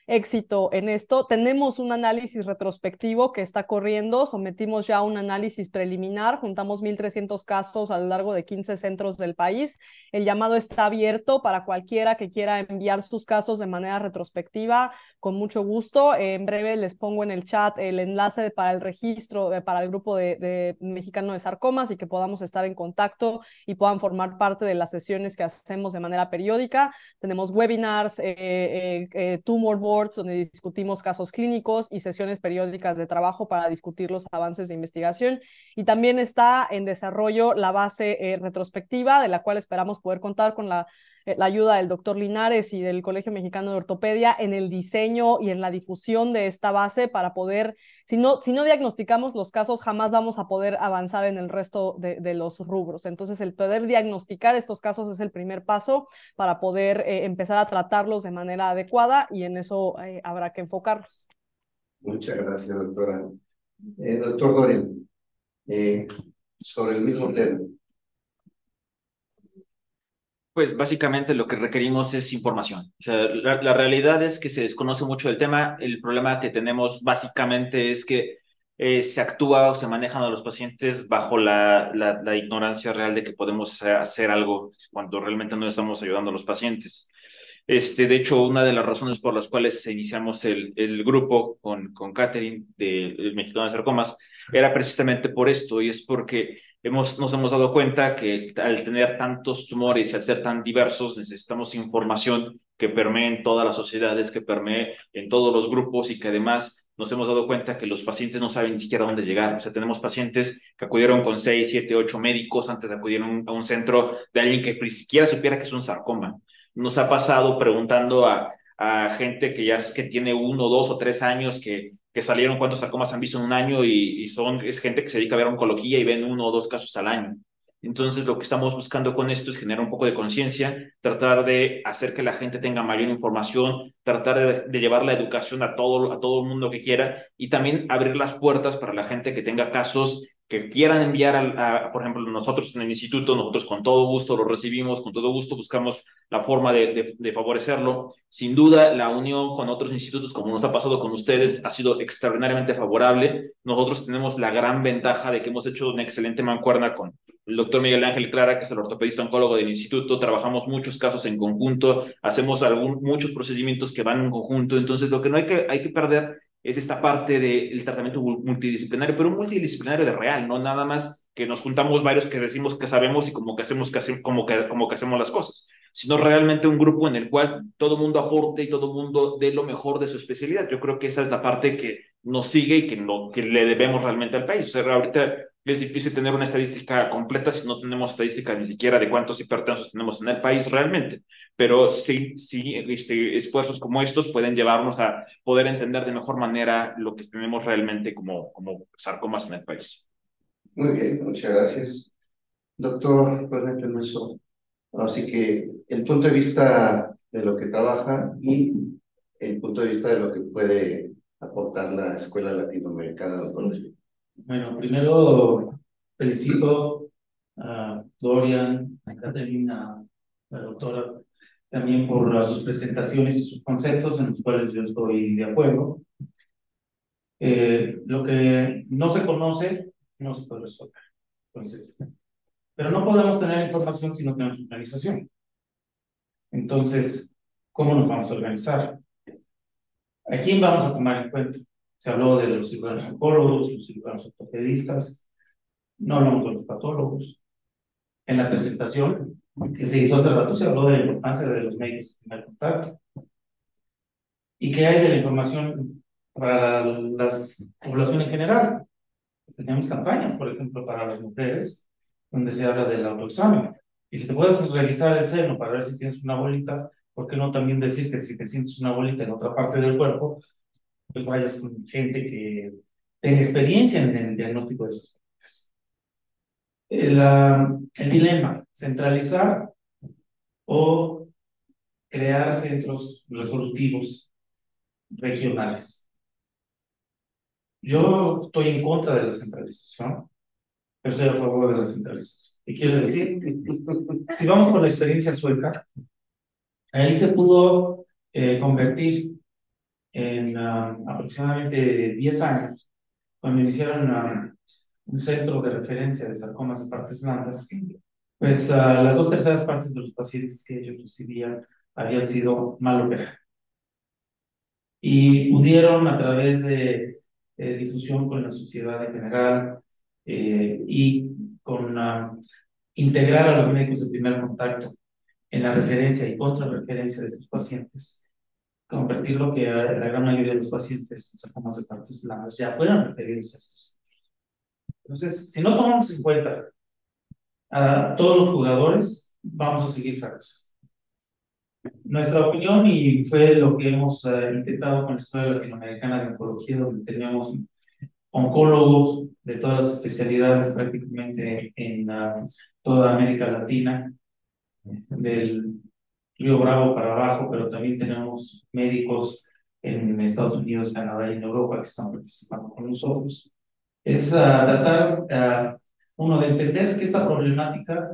éxito en esto. Tenemos un análisis retrospectivo que está corriendo, sometimos ya un análisis preliminar, juntamos 1,300 casos a lo largo de 15 centros del país. El llamado está abierto para cualquiera que quiera enviar sus casos de manera retrospectiva, con mucho gusto. En breve les pongo en el chat el enlace para el registro, para el grupo de mexicano de sarcomas y que podamos estar en contacto y puedan formar parte de las sesiones que hacemos de manera periódica. Tenemos webinars, tumor board, donde discutimos casos clínicos y sesiones periódicas de trabajo para discutir los avances de investigación. Y también está en desarrollo la base retrospectiva, de la cual esperamos poder contar con la ayuda del doctor Linares y del Colegio Mexicano de Ortopedia en el diseño y en la difusión de esta base para poder, si no diagnosticamos los casos, jamás vamos a poder avanzar en el resto de los rubros. Entonces, el poder diagnosticar estos casos es el primer paso para poder empezar a tratarlos de manera adecuada y en eso habrá que enfocarlos. Muchas gracias, doctora. Doctor Dorian, sobre el mismo tema. Pues básicamente lo que requerimos es información. O sea, la realidad es que se desconoce mucho del tema. El problema que tenemos básicamente es que se actúa o se manejan a los pacientes bajo la ignorancia real de que podemos hacer algo cuando realmente no estamos ayudando a los pacientes. De hecho, una de las razones por las cuales iniciamos el grupo con Catherine del Mexicano de Sarcomas era precisamente por esto, y es porque nos hemos dado cuenta que al tener tantos tumores y al ser tan diversos, necesitamos información que permee en todas las sociedades, que permee en todos los grupos y que además nos hemos dado cuenta que los pacientes no saben ni siquiera dónde llegar. O sea, tenemos pacientes que acudieron con 6, 7, 8 médicos antes de acudir a un centro de alguien que ni siquiera supiera que es un sarcoma. Nos ha pasado preguntando a gente que ya es que tiene 1, 2 o 3 años que que salieron, cuántos sarcomas han visto en un año y es gente que se dedica a ver oncología y ven 1 o 2 casos al año. Entonces, lo que estamos buscando con esto es generar un poco de conciencia, tratar de hacer que la gente tenga mayor información, tratar de llevar la educación a todo el mundo que quiera y también abrir las puertas para la gente que tenga casos que quieran enviar, por ejemplo, nosotros en el instituto, nosotros con todo gusto lo recibimos, con todo gusto buscamos la forma de favorecerlo. Sin duda, la unión con otros institutos, como nos ha pasado con ustedes, ha sido extraordinariamente favorable. Nosotros tenemos la gran ventaja de que hemos hecho una excelente mancuerna con el doctor Miguel Ángel Clara, que es el ortopedista oncólogo del instituto. Trabajamos muchos casos en conjunto, hacemos muchos procedimientos que van en conjunto. Entonces, lo que no hay que perder es esta parte del tratamiento multidisciplinario, pero un multidisciplinario de real, no nada más que nos juntamos varios que decimos que sabemos y como que hacemos las cosas, sino realmente un grupo en el cual todo el mundo aporte y todo el mundo dé lo mejor de su especialidad. Yo creo que esa es la parte que nos sigue y que le debemos realmente al país. O sea, ahorita es difícil tener una estadística completa si no tenemos estadística ni siquiera de cuántos hipertensos tenemos en el país realmente, pero sí, esfuerzos como estos pueden llevarnos a poder entender de mejor manera lo que tenemos realmente como sarcomas en el país. Muy bien, muchas gracias. Doctor, permíteme eso. Así que el punto de vista de lo que trabaja y el punto de vista de lo que puede aportar la Escuela Latinoamericana de Oncología. Bueno, primero felicito a Dorian, a Catalina, a la doctora, también por sus presentaciones y sus conceptos en los cuales yo estoy de acuerdo. Lo que no se conoce no se puede resolver. Entonces, pero no podemos tener información si no tenemos organización. Entonces, ¿cómo nos vamos a organizar? ¿A quién vamos a tomar en cuenta? Se habló de los cirujanos oncólogos, los cirujanos ortopedistas, no hablamos de los patólogos. En la presentación que se hizo hace rato se habló de la importancia de los medios de primer contacto. ¿Y qué hay de la información para la población en general? Tenemos campañas, por ejemplo, para las mujeres, donde se habla del autoexamen. Y si te puedes revisar el seno para ver si tienes una bolita, ¿por qué no también decir que si te sientes una bolita en otra parte del cuerpo, pues vayas con gente que tenga experiencia en el diagnóstico de esas cosas? El dilema, centralizar o crear centros resolutivos regionales. Yo estoy en contra de la centralización, pero estoy a favor de la centralización. ¿Qué quiere decir? Si vamos por la experiencia sueca, ahí se pudo convertir en aproximadamente 10 años, cuando iniciaron un centro de referencia de sarcomas de partes blandas, pues las 2/3 partes de los pacientes que ellos recibían habían sido mal operados. Y pudieron, a través de difusión con la sociedad en general y con integrar a los médicos de primer contacto en la referencia y contrarreferencia de estos pacientes, convertir lo que la gran mayoría de los pacientes con sarcomas de partes blandas ya fueran referidos a estos. Entonces, si no tomamos en cuenta a todos los jugadores, vamos a seguir fracasando. Nuestra opinión, y fue lo que hemos intentado con la Escuela Latinoamericana de Oncología, donde teníamos oncólogos de todas las especialidades prácticamente en toda América Latina, del Río Bravo para abajo, pero también tenemos médicos en Estados Unidos, Canadá y en Europa que están participando con nosotros. Es tratar, uno, de entender que esta problemática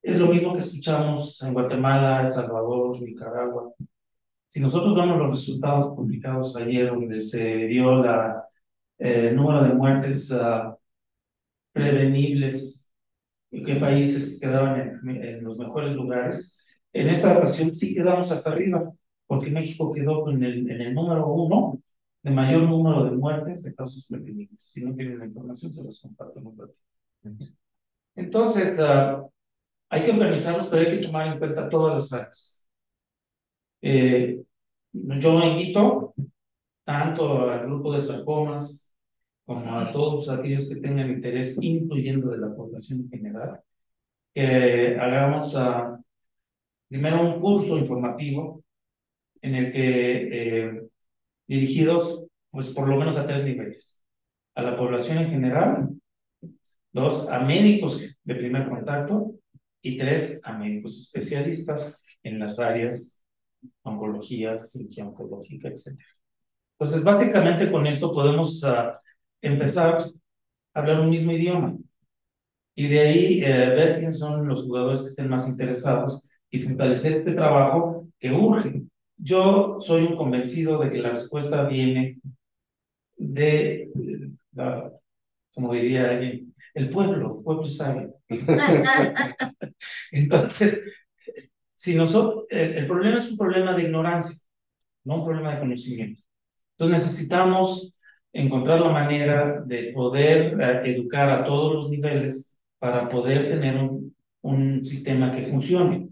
es lo mismo que escuchamos en Guatemala, El Salvador, Nicaragua. Si nosotros vemos los resultados publicados ayer, donde se vio el número de muertes prevenibles, y qué países quedaban en los mejores lugares, en esta ocasión sí quedamos hasta arriba, porque México quedó en el número 1 de mayor número de muertes de causas prevenibles. Si no tienen la información, se los comparto un ratito. Entonces, hay que organizarlos, pero hay que tomar en cuenta todas las áreas. Yo invito tanto al grupo de sarcomas como a todos aquellos que tengan interés, incluyendo de la población en general, que hagamos primero un curso informativo en el que, dirigidos pues por lo menos a 3 niveles. A la población en general, 2, a médicos de primer contacto, y 3, a médicos especialistas en las áreas oncología, cirugía oncológica, etc. Entonces, básicamente con esto podemos empezar a hablar un mismo idioma y de ahí ver quiénes son los jugadores que estén más interesados y fortalecer este trabajo que urge. Yo soy un convencido de que la respuesta viene de, como diría alguien, el pueblo sabe. Entonces, si nosotros, el problema es un problema de ignorancia, no un problema de conocimiento. Entonces necesitamos encontrar la manera de poder educar a todos los niveles para poder tener un sistema que funcione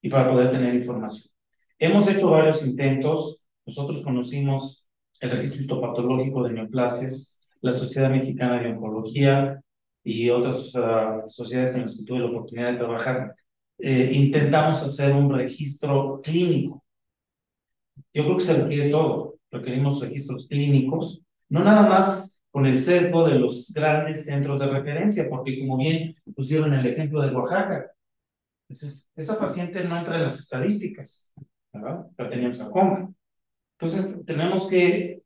y para poder tener información. Hemos hecho varios intentos. Nosotros conocimos el registro histopatológico de neoplasias, la Sociedad Mexicana de Oncología y otras sociedades en las que tuve la oportunidad de trabajar. Intentamos hacer un registro clínico. Yo creo que se requiere todo. Requerimos registros clínicos, no nada más con el sesgo de los grandes centros de referencia, porque como bien pusieron el ejemplo de Oaxaca, esa paciente no entra en las estadísticas, ¿verdad? Pero tenía sarcoma. Entonces, tenemos que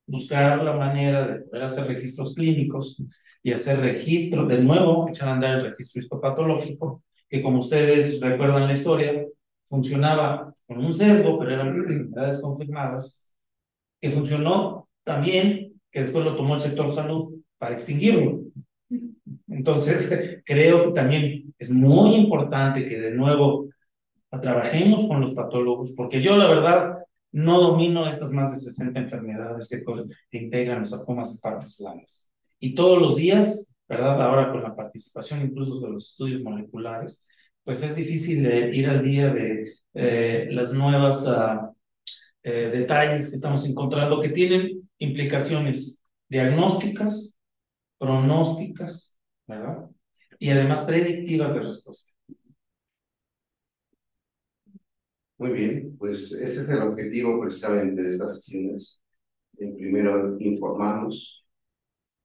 buscar la manera de poder hacer registros clínicos y hacer registro, de nuevo, echar a andar el registro histopatológico, que como ustedes recuerdan la historia, funcionaba con un sesgo, pero eran enfermedades confirmadas, que funcionó también, que después lo tomó el sector salud para extinguirlo. Entonces, creo que también es muy importante que de nuevo trabajemos con los patólogos, porque yo la verdad no domino estas más de 60 enfermedades que integran los sarcomas de partes blandas. Y todos los días, ¿verdad? Ahora con la participación incluso de los estudios moleculares, pues es difícil ir al día de las nuevas detalles que estamos encontrando que tienen implicaciones diagnósticas, pronósticas, ¿verdad? Y además predictivas de respuesta. Muy bien, pues ese es el objetivo precisamente de estas sesiones. Primero, informarnos.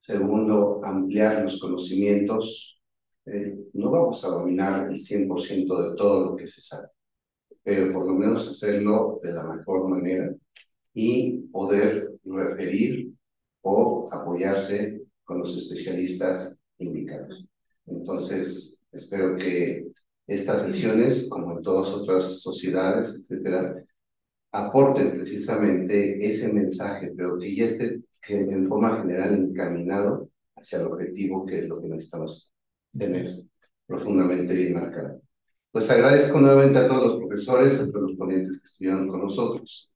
Segundo, ampliar los conocimientos. No vamos a dominar el 100% de todo lo que se sabe, pero por lo menos hacerlo de la mejor manera y poder referir o apoyarse con los especialistas indicados. Entonces, espero que estas sesiones, como en todas otras sociedades, etcétera, aporten precisamente ese mensaje, pero que ya esté en forma general encaminado hacia el objetivo que es lo que necesitamos tener profundamente bien marcado. Pues agradezco nuevamente a todos los profesores, a todos los ponentes que estuvieron con nosotros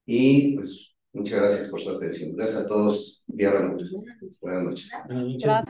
y pues muchas gracias por su atención. Gracias a todos. Buenas noches. Gracias.